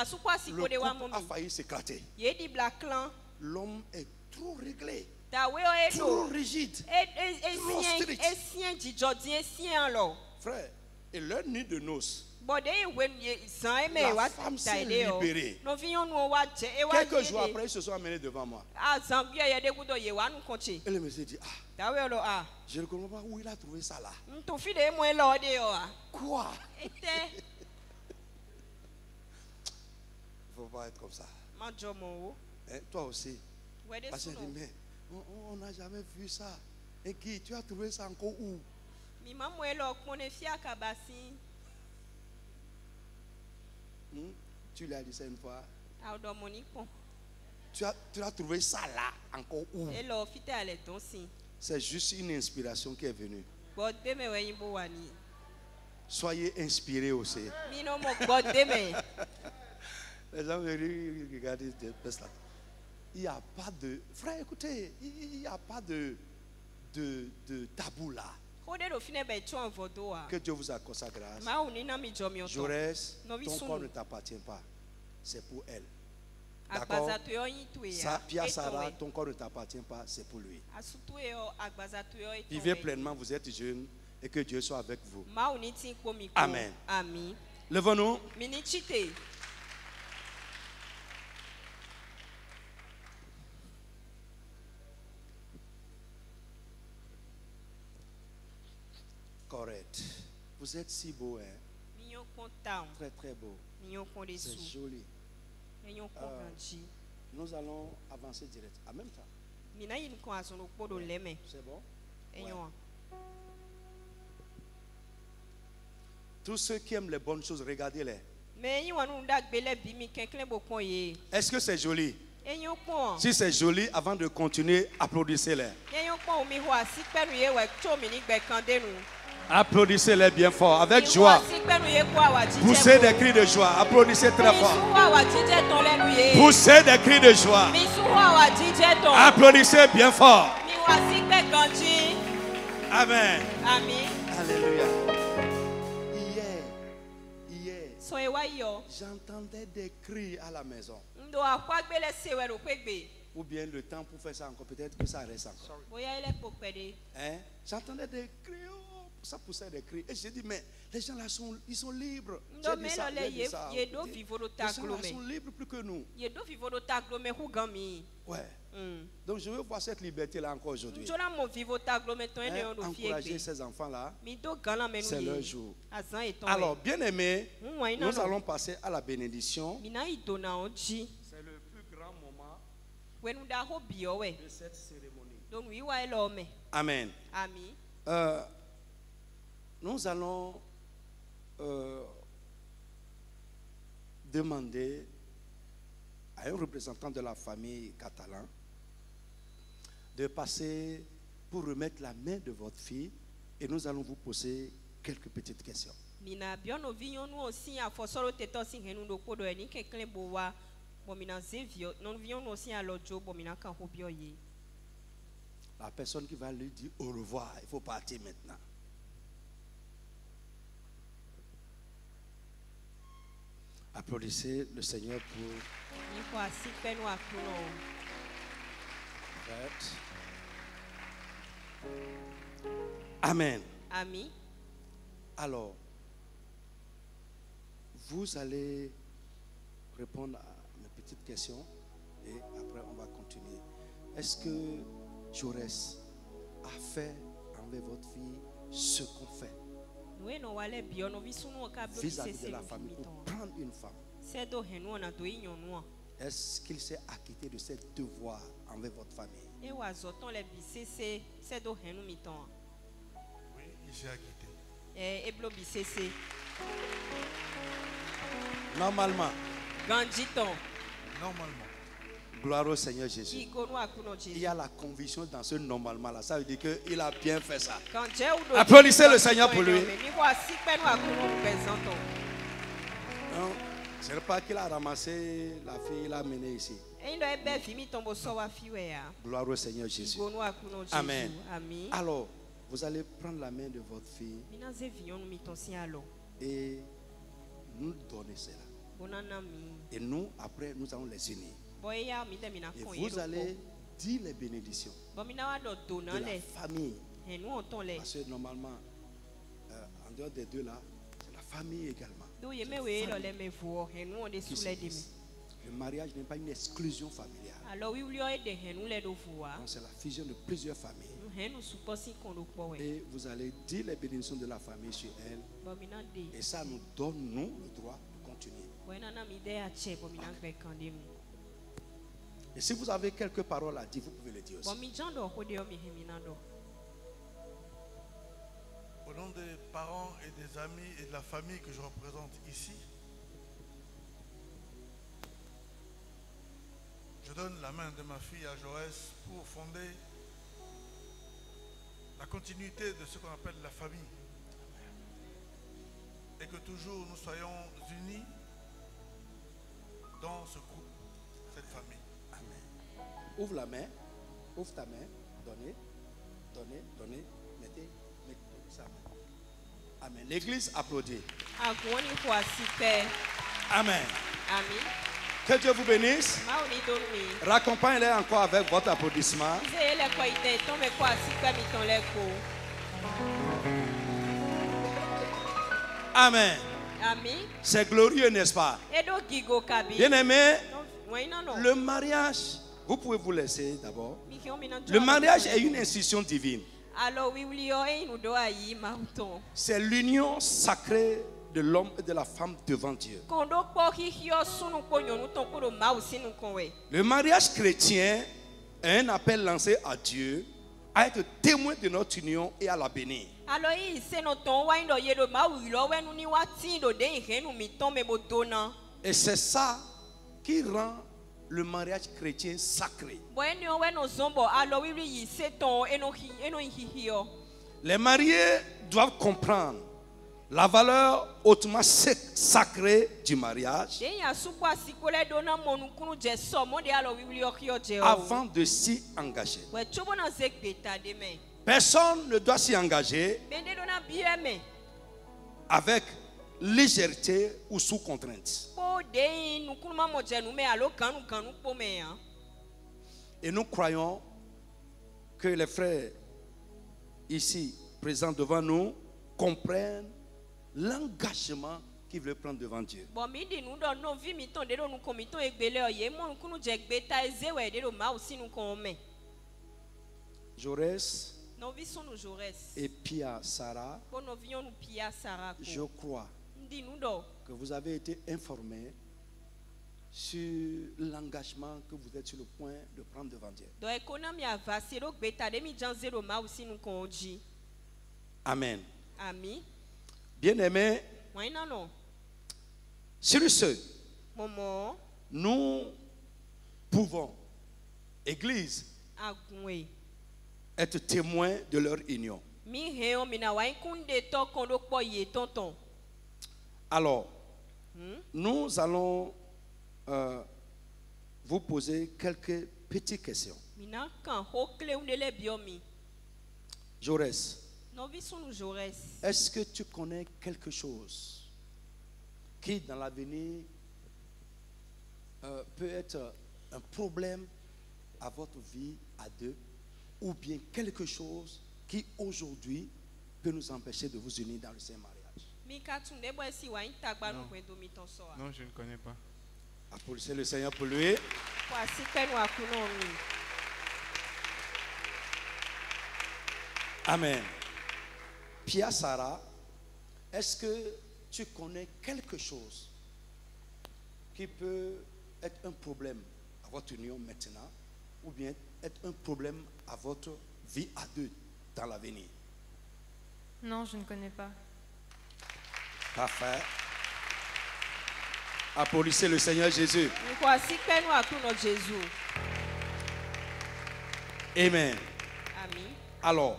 a failli s'éclater. L'homme est trop réglé, trop rigide, trop strict. Frère, et leur nuit de noces, la femme s'est libérée. Quelques jours après, ils se sont amenés devant moi. Et le monsieur dit, je ne comprends pas où il a trouvé ça là. Quoi? Il ne faut pas être comme ça. Et toi aussi. Parce que je dis, mais on n'a jamais vu ça. Et qui, tu as trouvé ça encore où? Tu l'as dit ça une fois. Tu as trouvé ça là encore où? C'est juste une inspiration qui est venue. Soyez inspirés aussi. Les gens me regardent là. Il n'y a pas de... Frère, écoutez, il n'y a pas de tabou là. Que Dieu vous accorde sa grâce. Jaurès, ton corps ne t'appartient pas. C'est pour elle. D'accord? Pia Sarah, ton corps ne t'appartient pas, c'est pour lui. Vivez pleinement, vous êtes jeune et que Dieu soit avec vous. Amen. Levons-nous. Correct. Vous êtes si beau, hein? Très très beau. C'est joli. Nous allons avancer direct. En même temps. C'est bon? Ouais. Tous ceux qui aiment les bonnes choses, regardez-les. Est-ce que c'est joli? Si c'est joli, avant de continuer, applaudissez-les. Applaudissez-les bien fort, avec joie. Poussez des cris de joie. Applaudissez très fort. Poussez des cris de joie. Applaudissez bien fort. Amen. Alléluia. Hier, j'entendais des cris à la maison. Ou bien le temps pour faire ça encore, peut-être que ça reste encore. Hein? J'entendais des cris. Ça poussait des cris. Et j'ai dit, mais les gens là ils sont libres. J'ai dit ça, les gens là sont libres plus que nous. Ouais. Donc je veux voir cette liberté là encore aujourd'hui. Encourager ces enfants là. C'est leur jour. Alors, bien aimés, nous allons passer à la bénédiction. C'est le plus grand moment de cette cérémonie. Amen. Nous allons demander à un représentant de la famille catalane de passer pour remettre la main de votre fille et nous allons vous poser quelques petites questions. La personne qui va lui dire au revoir, il faut partir maintenant. Applaudissez le Seigneur pour... Amen. Alors, vous allez répondre à mes petites questions et après on va continuer. Est-ce que Jaurès a fait envers votre fille ce qu'on fait vis-à-vis de la famille pour prendre une femme? Est-ce qu'il s'est acquitté de ses devoirs envers votre famille? Oui, il s'est acquitté. Normalement. Normalement. Gloire au Seigneur Jésus. Il y a la conviction dans ce normalement là. Ça veut dire qu'il a bien fait ça. Applaudissez le Seigneur pour lui. Non, ce n'est pas qu'il a ramassé la fille, il l'a menée ici. Gloire au Seigneur Jésus. Amen. Alors, vous allez prendre la main de votre fille et nous donner cela. Et nous, après, nous allons les unir. Et vous allez dire les bénédictions de la famille. Parce que normalement, en dehors des deux là, c'est la famille également. Le mariage n'est pas une exclusion familiale. C'est la fusion de plusieurs familles. Et vous allez dire les bénédictions de la famille sur elle. Et ça nous donne, nous, le droit de continuer. Et si vous avez quelques paroles à dire, vous pouvez les dire aussi. Au nom des parents et des amis et de la famille que je représente ici, Je donne la main de ma fille à Joël pour fonder la continuité de ce qu'on appelle la famille. Et que toujours nous soyons unis dans ce groupe, cette famille. Amen. Ouvre la main, ouvre ta main, donnez, mettez ça. Amen. L'église applaudit. Amen. Amen. Que Dieu vous bénisse. Raccompagnez-les encore avec votre applaudissement. Amen. C'est glorieux, n'est-ce pas? Bien aimé, le mariage, vous pouvez vous laisser d'abord. Le mariage est une institution divine. C'est l'union sacrée de l'homme et de la femme devant Dieu. Le mariage chrétien est un appel lancé à Dieu à être témoin de notre union et à la bénir. Et c'est ça qui rend le mariage chrétien sacré. Les mariés doivent comprendre la valeur hautement sacrée du mariage avant de s'y engager. Personne ne doit s'y engager avec légèreté ou sous contrainte. Et nous croyons que les frères ici présents devant nous comprennent l'engagement qu'ils veulent prendre devant Dieu. Jaurès et Pia Sarah, je crois que vous avez été informés sur l'engagement que vous êtes sur le point de prendre devant Dieu. Amen. Bien-aimés, sur ce, nous pouvons, Église, être témoins de leur union. Alors, nous allons vous poser quelques petites questions. Jaurès, est-ce que tu connais quelque chose qui dans l'avenir peut être un problème à votre vie à deux, ou bien quelque chose qui aujourd'hui peut nous empêcher de vous unir dans le Saint-Mariage? Non, je ne connais pas. Applaudissez le Seigneur pour lui. Amen. Pia Sarah, est-ce que tu connais quelque chose qui peut être un problème à votre union maintenant, ou bien être un problème à votre vie à deux dans l'avenir? Non, je ne connais pas. Parfait. Applaudissez le Seigneur Jésus. Amen. Alors,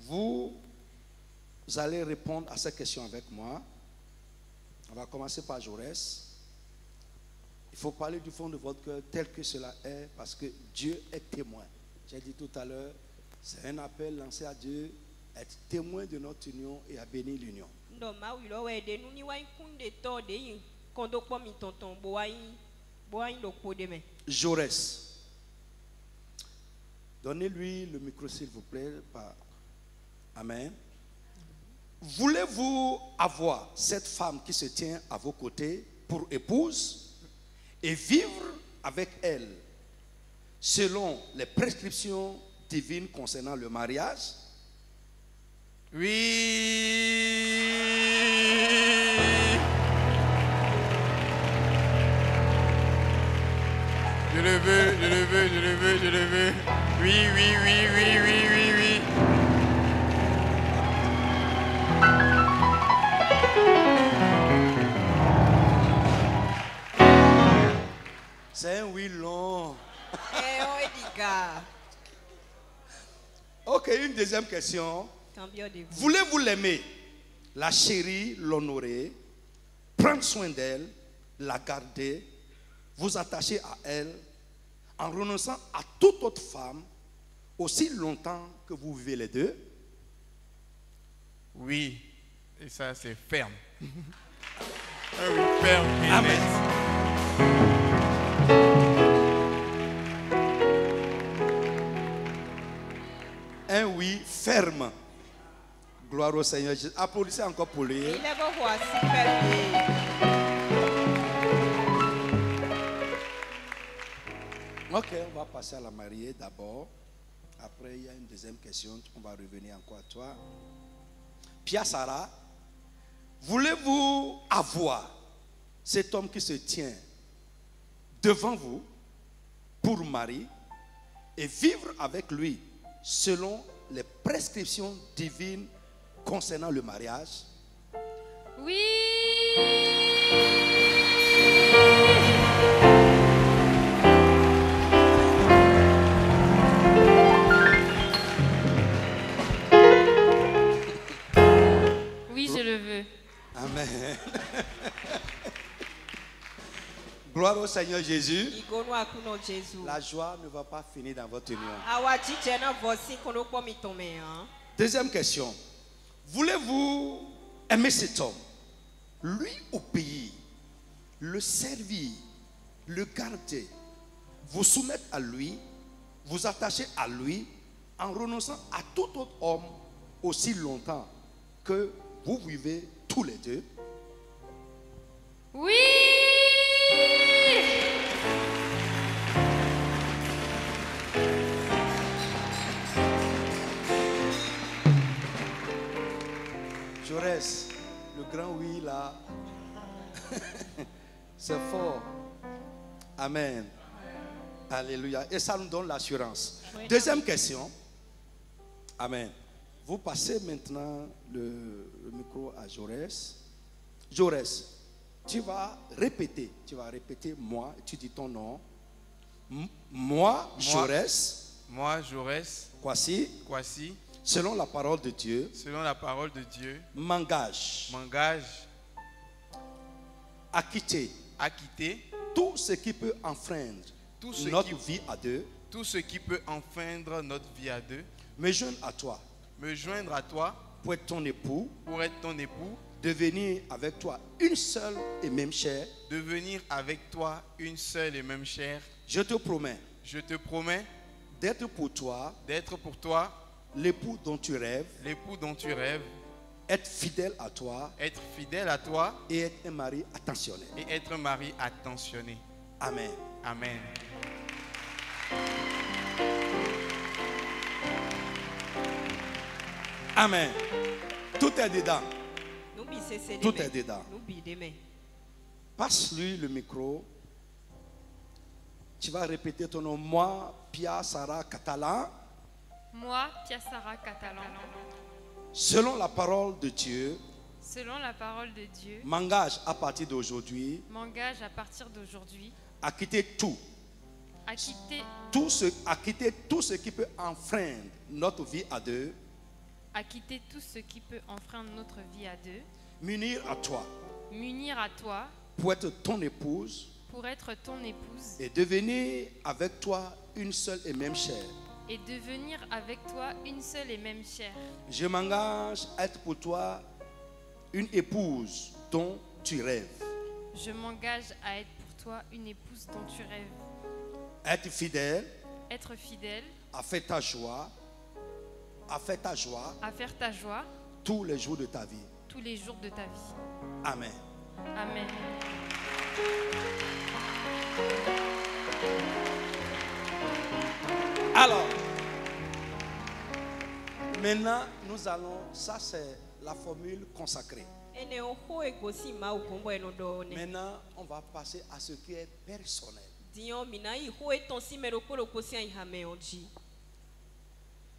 vous allez répondre à cette question avec moi. On va commencer par Jaurès. Il faut parler du fond de votre cœur tel que cela est, parce que Dieu est témoin. J'ai dit tout à l'heure, c'est un appel lancé à Dieu, être témoin de notre union et à bénir l'union. Jaurès, donnez-lui le micro s'il vous plaît. Amen. Voulez-vous avoir cette femme qui se tient à vos côtés pour épouse et vivre avec elle selon les prescriptions divines concernant le mariage? Oui. Je le veux, je le veux, je le veux, je le veux. Oui, oui, oui, oui, oui, oui, oui. C'est un oui long. Ok, une deuxième question. Voulez-vous l'aimer, la chérir, l'honorer, prendre soin d'elle, la garder, vous attacher à elle, en renonçant à toute autre femme, aussi longtemps que vous vivez les deux? Oui, et ça c'est ferme. Oui, ferme. Amen. Un oui ferme. Gloire au Seigneur Jésus. Applaudissez encore pour lui. Ok, on va passer à la mariée d'abord. Après, il y a une deuxième question. On va revenir encore à toi. Pia Sarah, voulez-vous avoir cet homme qui se tient devant vous pour mari et vivre avec lui selon les prescriptions divines concernant le mariage? Oui. Oui, je le veux. Amen. Gloire au Seigneur Jésus. La joie ne va pas finir dans votre union. Deuxième question. Voulez-vous aimer cet homme, lui obéir, le servir, le garder, vous soumettre à lui, vous attacher à lui, en renonçant à tout autre homme aussi longtemps que vous vivez tous les deux? Oui. Jaurès, le grand oui là, c'est fort. Amen. Alléluia. Et ça nous donne l'assurance. Deuxième question. Amen. Vous passez maintenant le micro à Jaurès. Jaurès, tu vas répéter moi, tu dis ton nom. Moi, Jaurès. Moi, Jaurès. Kwasi. Selon la parole de Dieu. Selon la parole de Dieu. M'engage. À quitter. Tout ce qui peut enfreindre notre vie à deux. Tout ce qui peut enfreindre notre vie à deux. Me joindre à toi. Pour être ton époux. Devenir avec toi une seule et même chair. Je te promets. D'être pour toi. L'époux dont tu rêves. Être fidèle à toi. Et être un mari attentionné. Amen. Amen. Tout est dedans. Tout est dedans. Passe-lui le micro. Tu vas répéter ton nom. Moi, Pia Sarah Catalan. Moi, Pia Sarah Catalan. Selon la parole de Dieu. M'engage à partir d'aujourd'hui. À quitter tout. Tout ce qui peut enfreindre notre vie à deux. M'unir à toi. Pour être ton épouse. Et devenir avec toi une seule et même chair. Je m'engage à être pour toi une épouse dont tu rêves. Être fidèle. À faire ta joie. Tous les jours de ta vie. Amen. Alors, maintenant, nous allons, ça c'est la formule consacrée. Maintenant, on va passer à ce qui est personnel.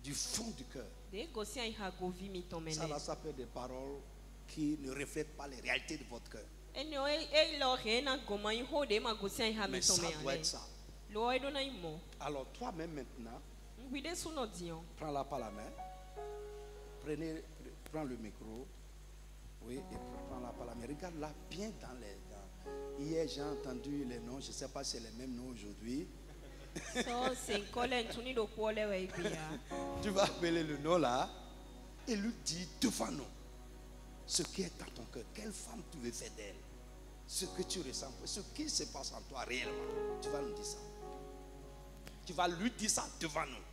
Du fond du cœur. Ça là, ça peut être des paroles qui ne reflètent pas les réalités de votre cœur. Mais ça doit être ça. Alors toi-même maintenant, prends-la par la main, prends le micro, oui, et prends-la par la main. Regarde-la bien dans les dents. Hier j'ai entendu les noms, je ne sais pas si c'est les mêmes noms aujourd'hui. Tu vas appeler le nom là et lui dire devant nous ce qui est dans ton cœur. Quelle femme tu veux faire d'elle? Ce que tu ressens, ce qui se passe en toi réellement. Tu vas nous dire ça. Tu vas lui dire ça devant nous.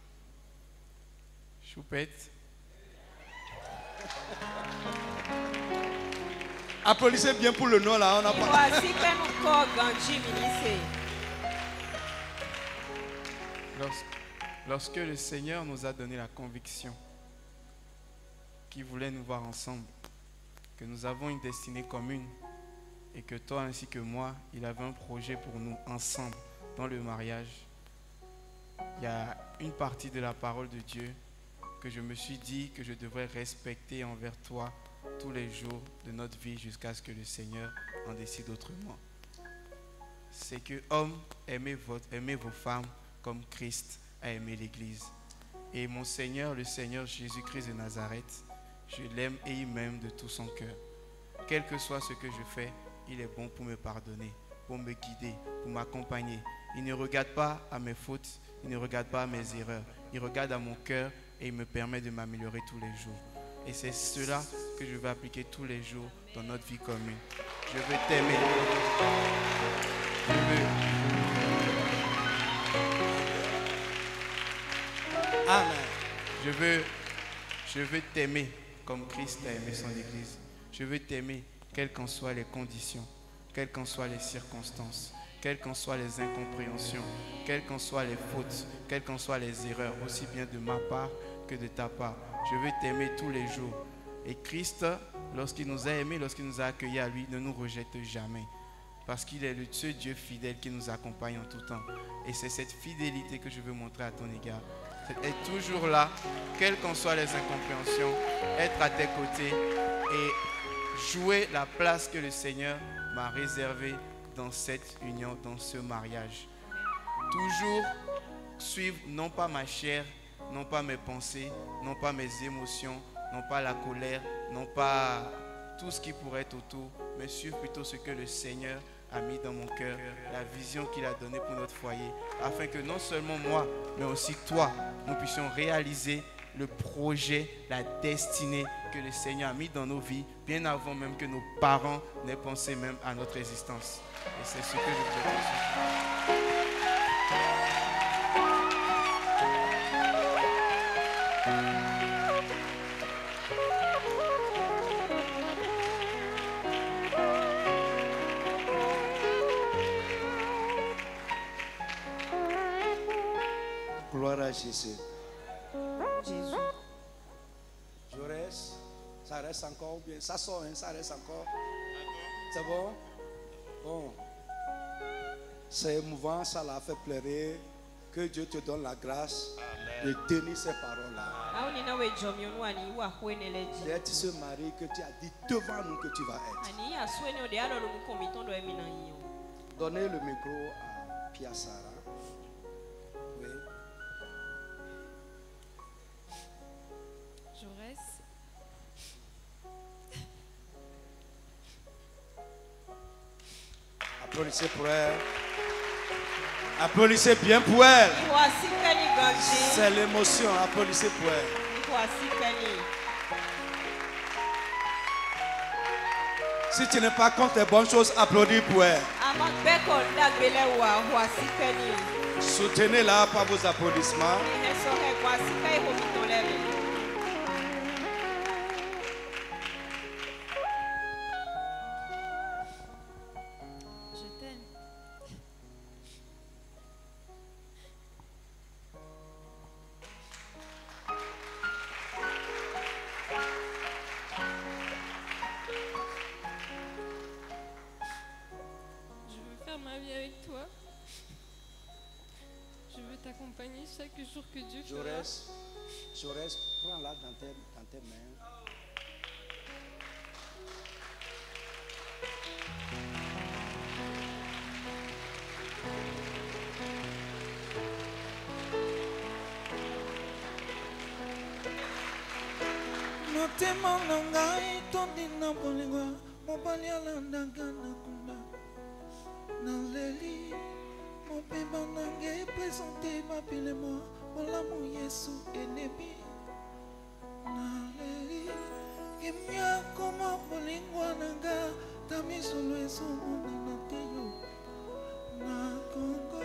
Choupette. Applaudissez bien pour le nom là. On a pas... Lorsque le Seigneur nous a donné la conviction qu'il voulait nous voir ensemble, que nous avons une destinée commune et que toi ainsi que moi, il avait un projet pour nous ensemble dans le mariage, il y a une partie de la parole de Dieu que je me suis dit que je devrais respecter envers toi tous les jours de notre vie jusqu'à ce que le Seigneur en décide autrement. C'est que, hommes, aimez vos femmes comme Christ a aimé l'Église. Et mon Seigneur, le Seigneur Jésus-Christ de Nazareth, je l'aime et il m'aime de tout son cœur. Quel que soit ce que je fais, il est bon pour me pardonner, pour me guider, pour m'accompagner. Il ne regarde pas à mes fautes, il ne regarde pas à mes erreurs. Il regarde à mon cœur et il me permet de m'améliorer tous les jours. Et c'est cela que je vais appliquer tous les jours dans notre vie commune. Je veux t'aimer. Amen. Je veux t'aimer comme Christ a aimé son Église. Je veux t'aimer quelles qu'en soient les conditions, quelles qu'en soient les circonstances, quelles qu'en soient les incompréhensions, quelles qu'en soient les fautes, quelles qu'en soient les erreurs, aussi bien de ma part que de ta part. Je veux t'aimer tous les jours. Et Christ, lorsqu'il nous a aimés, lorsqu'il nous a accueillis à lui, ne nous rejette jamais. Parce qu'il est ce Dieu fidèle qui nous accompagne en tout temps. Et c'est cette fidélité que je veux montrer à ton égard. C'est être toujours là, quelles qu'en soient les incompréhensions, être à tes côtés et jouer la place que le Seigneur m'a réservée dans cette union, dans ce mariage. Toujours suivre non pas ma chair, non pas mes pensées, non pas mes émotions, non pas la colère, non pas tout ce qui pourrait être autour, mais suivre plutôt ce que le Seigneur a mis dans mon cœur, la vision qu'il a donnée pour notre foyer, afin que non seulement moi, mais aussi toi, nous puissions réaliser le projet, la destinée que le Seigneur a mis dans nos vies, bien avant même que nos parents n'aient pensé même à notre existence. Et c'est ce que je voulais dire. Gloire à Jésus. Jésus. Je reste. Ça reste encore ou bien ça sort, hein, ça reste encore. C'est bon? Bon. C'est émouvant, ça l'a fait pleurer. Que Dieu te donne la grâce de tenir ces paroles-là. D'être ce mari que tu as dit devant nous que tu vas être. Donnez le micro à Pia Sarah. Oui. Jaurès. Applaudissez pour elle. Applaudissez bien pour elle. C'est l'émotion. Applaudissez pour elle. Si tu n'es pas contre les bonnes choses, applaudis pour elle. Soutenez-la par vos applaudissements. Chaque jour que Dieu fera. Jaurès, prends-la dans tes mains. présenté ma pile moi, mon l'amour Yesu ennemi. Naleli, kimya koma polingwa nanga, tamisulu esomo na teyo. Na Congo,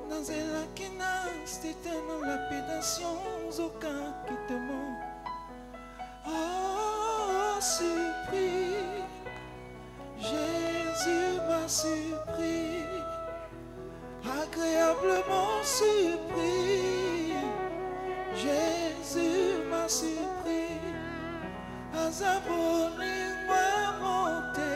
dans la kina, c'était une lapidation, aucun quittement. Oh, surpris, Jésus m'a surpris, agréablement surpris. Jésus m'a surpris, azaboni m'a monté,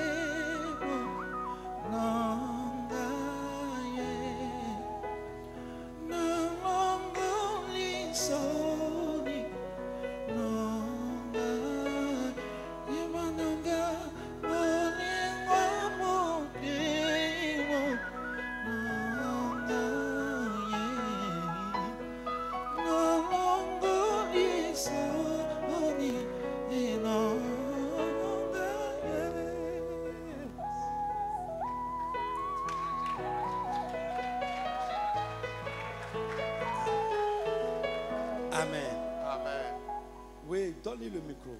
Donne-lui le micro.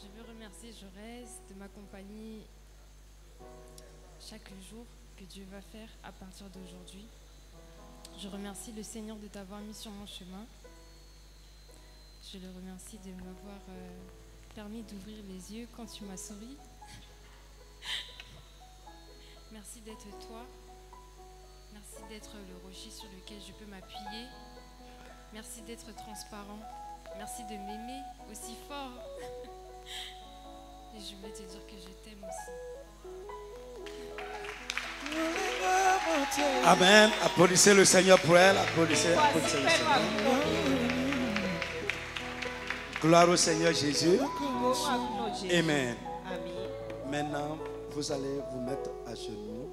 Je veux remercier Jaurès de m'accompagner chaque jour que Dieu va faire à partir d'aujourd'hui. Je remercie le Seigneur de t'avoir mis sur mon chemin. Je le remercie de m'avoir permis d'ouvrir les yeux quand tu m'as souri. Merci d'être toi. Merci d'être le rocher sur lequel je peux m'appuyer. Merci d'être transparent. Merci de m'aimer aussi fort. Et je voulais te dire que je t'aime aussi. Amen. Applaudissez le Seigneur pour elle. Applaudissez le Seigneur. Gloire au Seigneur Jésus. Amen. Maintenant, vous allez vous mettre à genoux.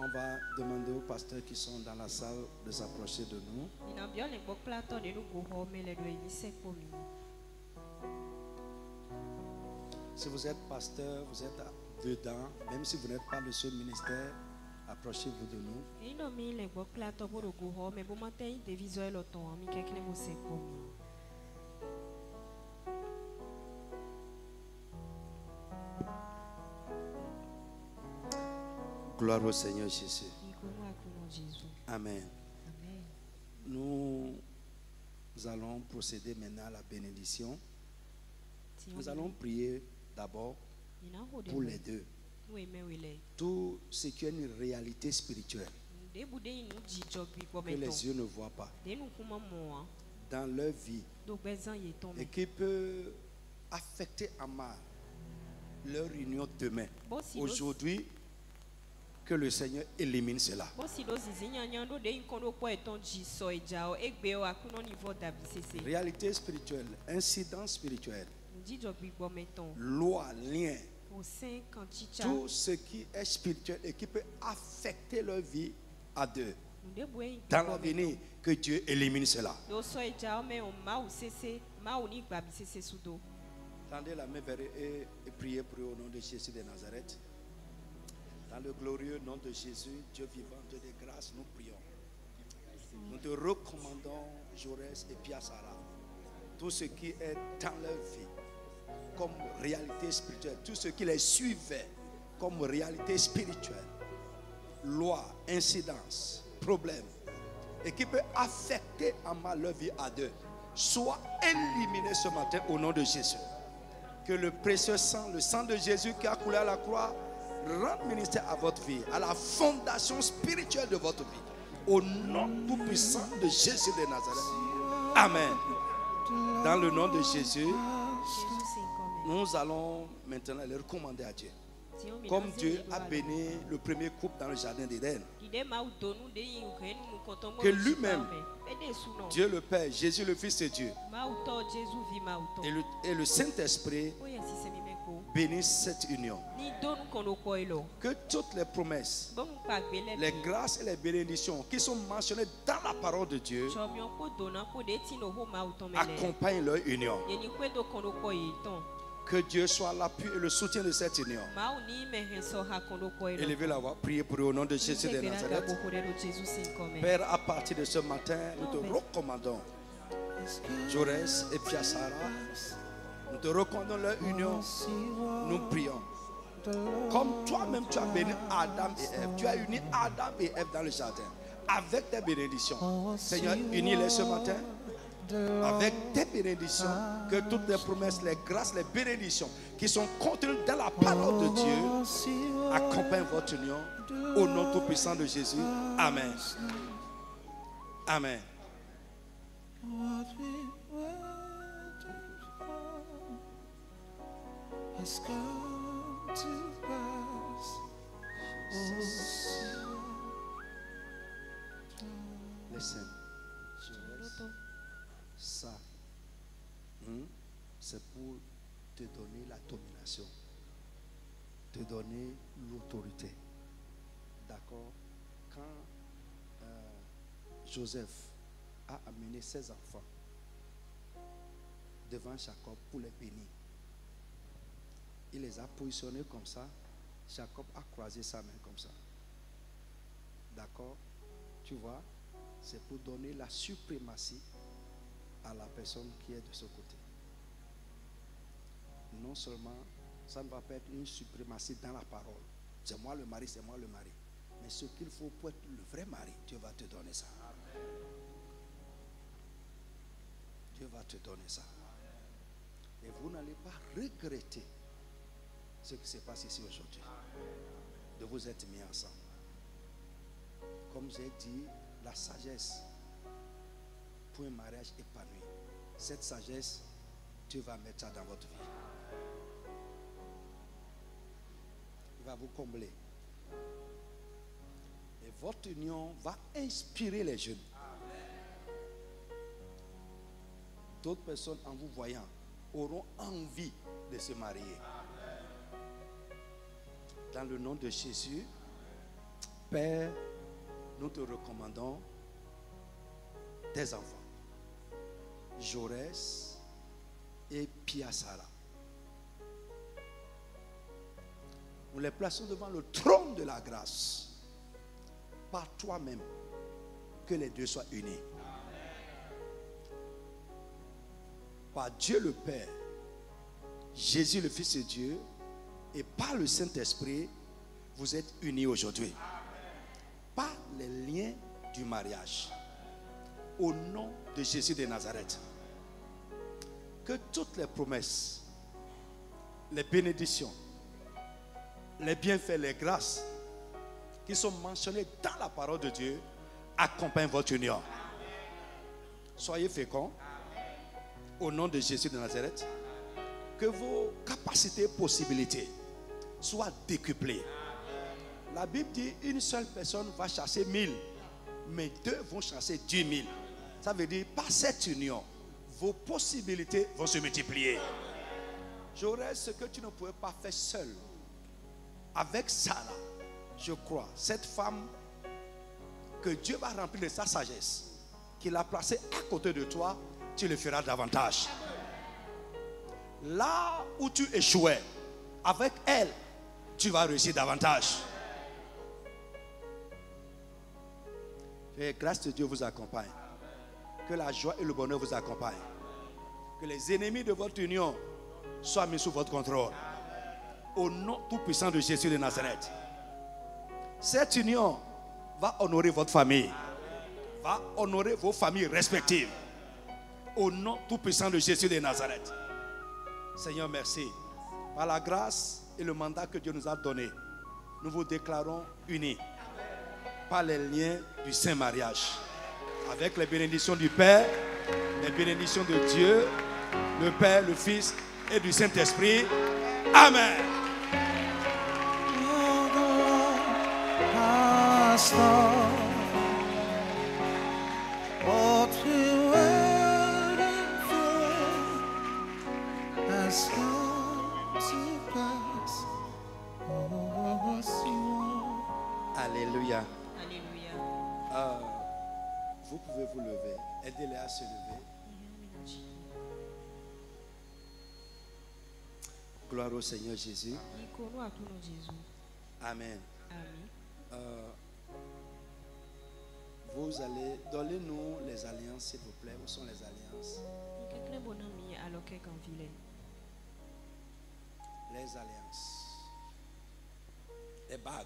On va demander aux pasteurs qui sont dans la salle de s'approcher de nous. Si vous êtes pasteur, vous êtes dedans, même si vous n'êtes pas le seul ministère, approchez-vous de nous. Gloire au Seigneur Jésus. Amen. Nous allons procéder maintenant à la bénédiction. Nous allons prier d'abord pour les deux. Tout ce qui est une réalité spirituelle que les yeux ne voient pas dans leur vie et qui peut affecter à mal leur union demain. Aujourd'hui, que le Seigneur élimine cela. Réalité spirituelle, incident spirituel, loi, lien, tout ce qui est spirituel et qui peut affecter leur vie à deux. Dans l'avenir, que Dieu élimine cela. Tendez la main vers eux et priez pour eux au nom de Jésus de Nazareth. Dans le glorieux nom de Jésus, Dieu vivant, Dieu de grâce, nous prions. Nous te recommandons, Jaurès et Pia Sarah, tout ce qui est dans leur vie comme réalité spirituelle, tout ce qui les suivait comme réalité spirituelle, loi, incidence, problème, et qui peut affecter en mal leur vie à deux, soit éliminé ce matin au nom de Jésus. Que le précieux sang, le sang de Jésus qui a coulé à la croix, rendre ministère à votre vie, à la fondation spirituelle de votre vie. Au nom tout-puissant de Jésus de Nazareth. Amen. Dans le nom de Jésus, nous allons maintenant les recommander à Dieu. Comme Dieu a béni le premier couple dans le jardin d'Éden. Que lui-même, Dieu le Père, Jésus le Fils de Dieu, et le Saint-Esprit bénisse cette union. Que toutes les promesses, les grâces et les bénédictions qui sont mentionnées dans la parole de Dieu accompagnent leur union. Que Dieu soit l'appui et le soutien de cette union. Élevez la voix, priez pour eux au nom de Jésus de Nazareth. Père, à partir de ce matin, nous te recommandons Jaurès et Piassara. Nous te recommandons leur union. Nous prions. Comme toi-même tu as béni Adam et Ève, tu as uni Adam et Ève dans le jardin avec tes bénédictions. Seigneur, unis-les ce matin avec tes bénédictions. Que toutes les promesses, les grâces, les bénédictions qui sont contenues dans la parole de Dieu accompagnent votre union au nom tout-puissant de Jésus. Amen. Amen. Listen. Ça, c'est pour te donner la domination, te donner l'autorité. D'accord? Quand Joseph a amené ses enfants devant Jacob pour les bénir, il les a positionnés comme ça. Jacob a croisé sa main comme ça. D'accord? Tu vois, c'est pour donner la suprématie à la personne qui est de ce côté. Non seulement, ça ne va pas être une suprématie dans la parole. C'est moi le mari, c'est moi le mari. Mais ce qu'il faut pour être le vrai mari, Dieu va te donner ça. Dieu va te donner ça. Et vous n'allez pas regretter ce qui se passe ici aujourd'hui. De vous être mis ensemble. Comme j'ai dit, la sagesse pour un mariage épanoui. Cette sagesse, Dieu va mettre ça dans votre vie. Il va vous combler. Et votre union va inspirer les jeunes. D'autres personnes, en vous voyant, auront envie de se marier. Dans le nom de Jésus, Père, nous te recommandons tes enfants, Jaurès et Piassara. Nous les plaçons devant le trône de la grâce. Par toi-même, que les deux soient unis. Par Dieu le Père, Jésus le Fils de Dieu, et par le Saint-Esprit, vous êtes unis aujourd'hui. Par les liens du mariage. Au nom de Jésus de Nazareth. Que toutes les promesses, les bénédictions, les bienfaits, les grâces qui sont mentionnées dans la parole de Dieu accompagnent votre union. Soyez féconds. Au nom de Jésus de Nazareth. Que vos capacités et possibilités soient décuplées. La Bible dit une seule personne va chasser 1000, mais deux vont chasser 10 000. Ça veut dire par cette union, vos possibilités vont se multiplier. J'aurais ce que tu ne pouvais pas faire seul. Avec Sarah, je crois, cette femme que Dieu va remplir de sa sagesse, qu'il a placée à côté de toi, tu le feras davantage. Là où tu échouais, avec elle, tu vas réussir davantage. Que la grâce de Dieu vous accompagne. Que la joie et le bonheur vous accompagnent. Que les ennemis de votre union soient mis sous votre contrôle. Au nom tout-puissant de Jésus de Nazareth. Cette union va honorer votre famille. Va honorer vos familles respectives. Au nom tout-puissant de Jésus de Nazareth. Seigneur, merci. Par la grâce et le mandat que Dieu nous a donné, nous vous déclarons unis par les liens du saint mariage. Avec les bénédictions du Père, les bénédictions de Dieu, le Père, le Fils et du Saint-Esprit. Amen. Alléluia. Alléluia. Vous pouvez vous lever. Aidez-les à se lever. Gloire au Seigneur Jésus. Amen. Vous allez, donnez-nous les alliances, s'il vous plaît. Où sont les alliances? Les alliances. Les bagues.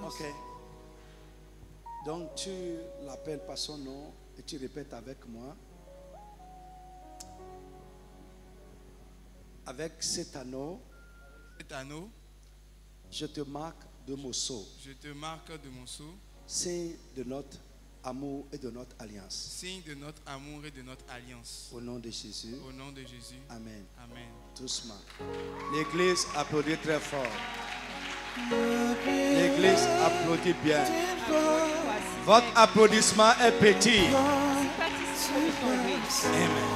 Ok. Donc tu l'appelles par son nom et tu répètes avec moi. Avec cet anneau, je te marque de mon sceau. Je te marque de mon sceau. Signe de notre amour et de notre alliance. Signe de notre amour et de notre alliance. Au nom de Jésus. Au nom de Jésus. Amen. Amen. Doucement. L'église applaudit très fort. L'église applaudit bien. Votre applaudissement est petit. Amen.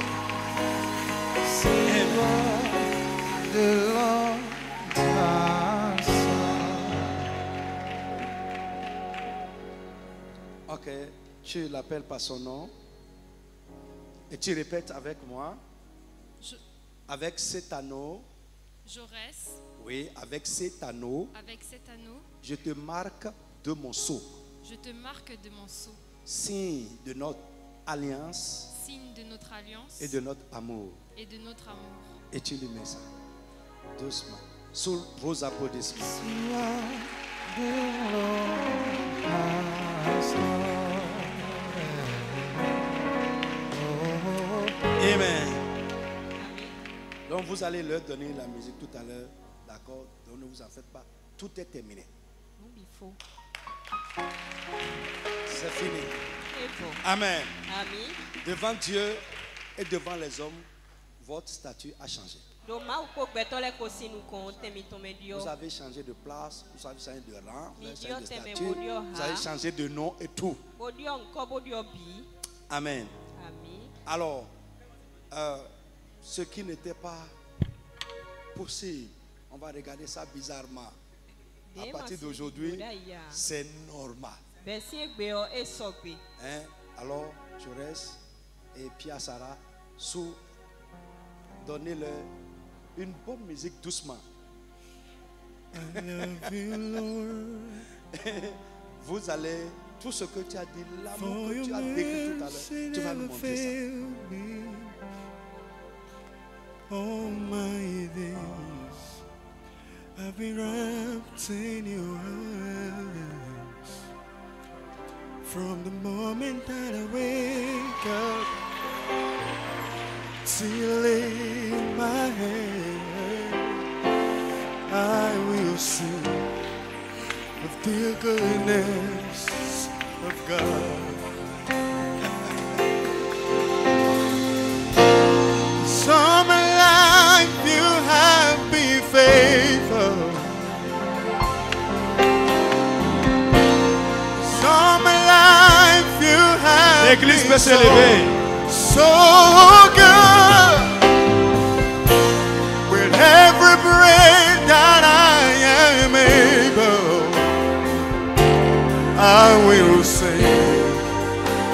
Ok, tu l'appelles par son nom et tu répètes avec moi. Avec cet anneau. Jaurès. Oui, avec cet anneau. Avec cet anneau. Je te marque de mon sceau. Je te marque de mon sceau. Signe de notre alliance. Signe de notre alliance. Et de notre amour. Et de notre amour. Et tu lui mets ça. Doucement. Sous vos applaudissements. Amen. Donc vous allez leur donner la musique tout à l'heure. D'accord? Donc ne vous en faites pas. Tout est terminé. C'est fini. Amen. Amen. Devant Dieu et devant les hommes, votre statut a changé. Vous avez changé de place, vous avez changé de rang, vous avez changé de statut, vous avez changé de nom et tout. Amen. Alors, ce qui n'était pas possible, on va regarder ça bizarrement. À partir d'aujourd'hui, c'est normal. Hein? Alors, Jaurès et Pia Sarah, donnez-leur une bonne musique doucement. I love you, Lord. Vous allez, tout ce que tu as dit, l'amour que tu as décrit tout à l'heure, tu vas nous montrer ça. All my days I've been wrapped in your arms. From the moment that I wake up till in my head, I will sing of the goodness of God. All my life you have been faithful. All my life you have L'église peut se lever. So good. With every breath that I am able, I will sing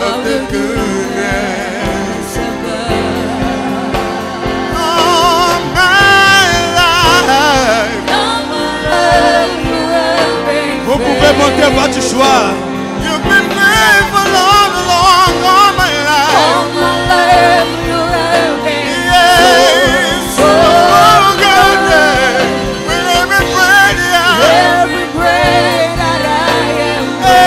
of the goodness of God. All my life, vous pouvez monter votre choix. You've been faithful all along, all my life. All my life you have been so good. With every breath that I am I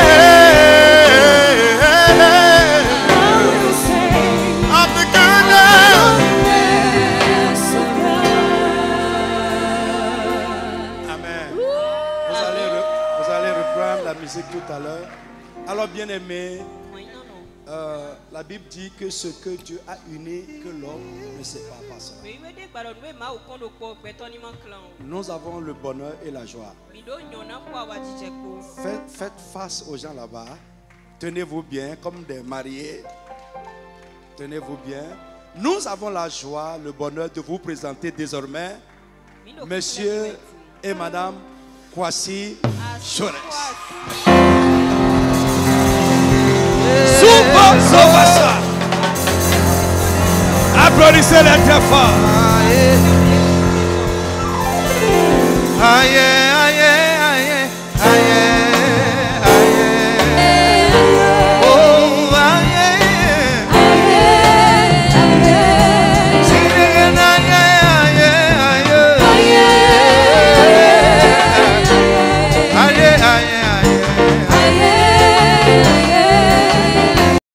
will sing of the goodness of God. Amen. Vous allez reprendre la musique tout à l'heure. Alors bien aimé, la Bible dit que ce que Dieu a uni, que l'homme ne sépare pas cela. Nous avons le bonheur et la joie. Faites face aux gens là-bas. Tenez-vous bien comme des mariés. Tenez-vous bien. Nous avons la joie, le bonheur de vous présenter désormais Monsieur et Madame Kwasi Chores. Applaudissez-les très fort.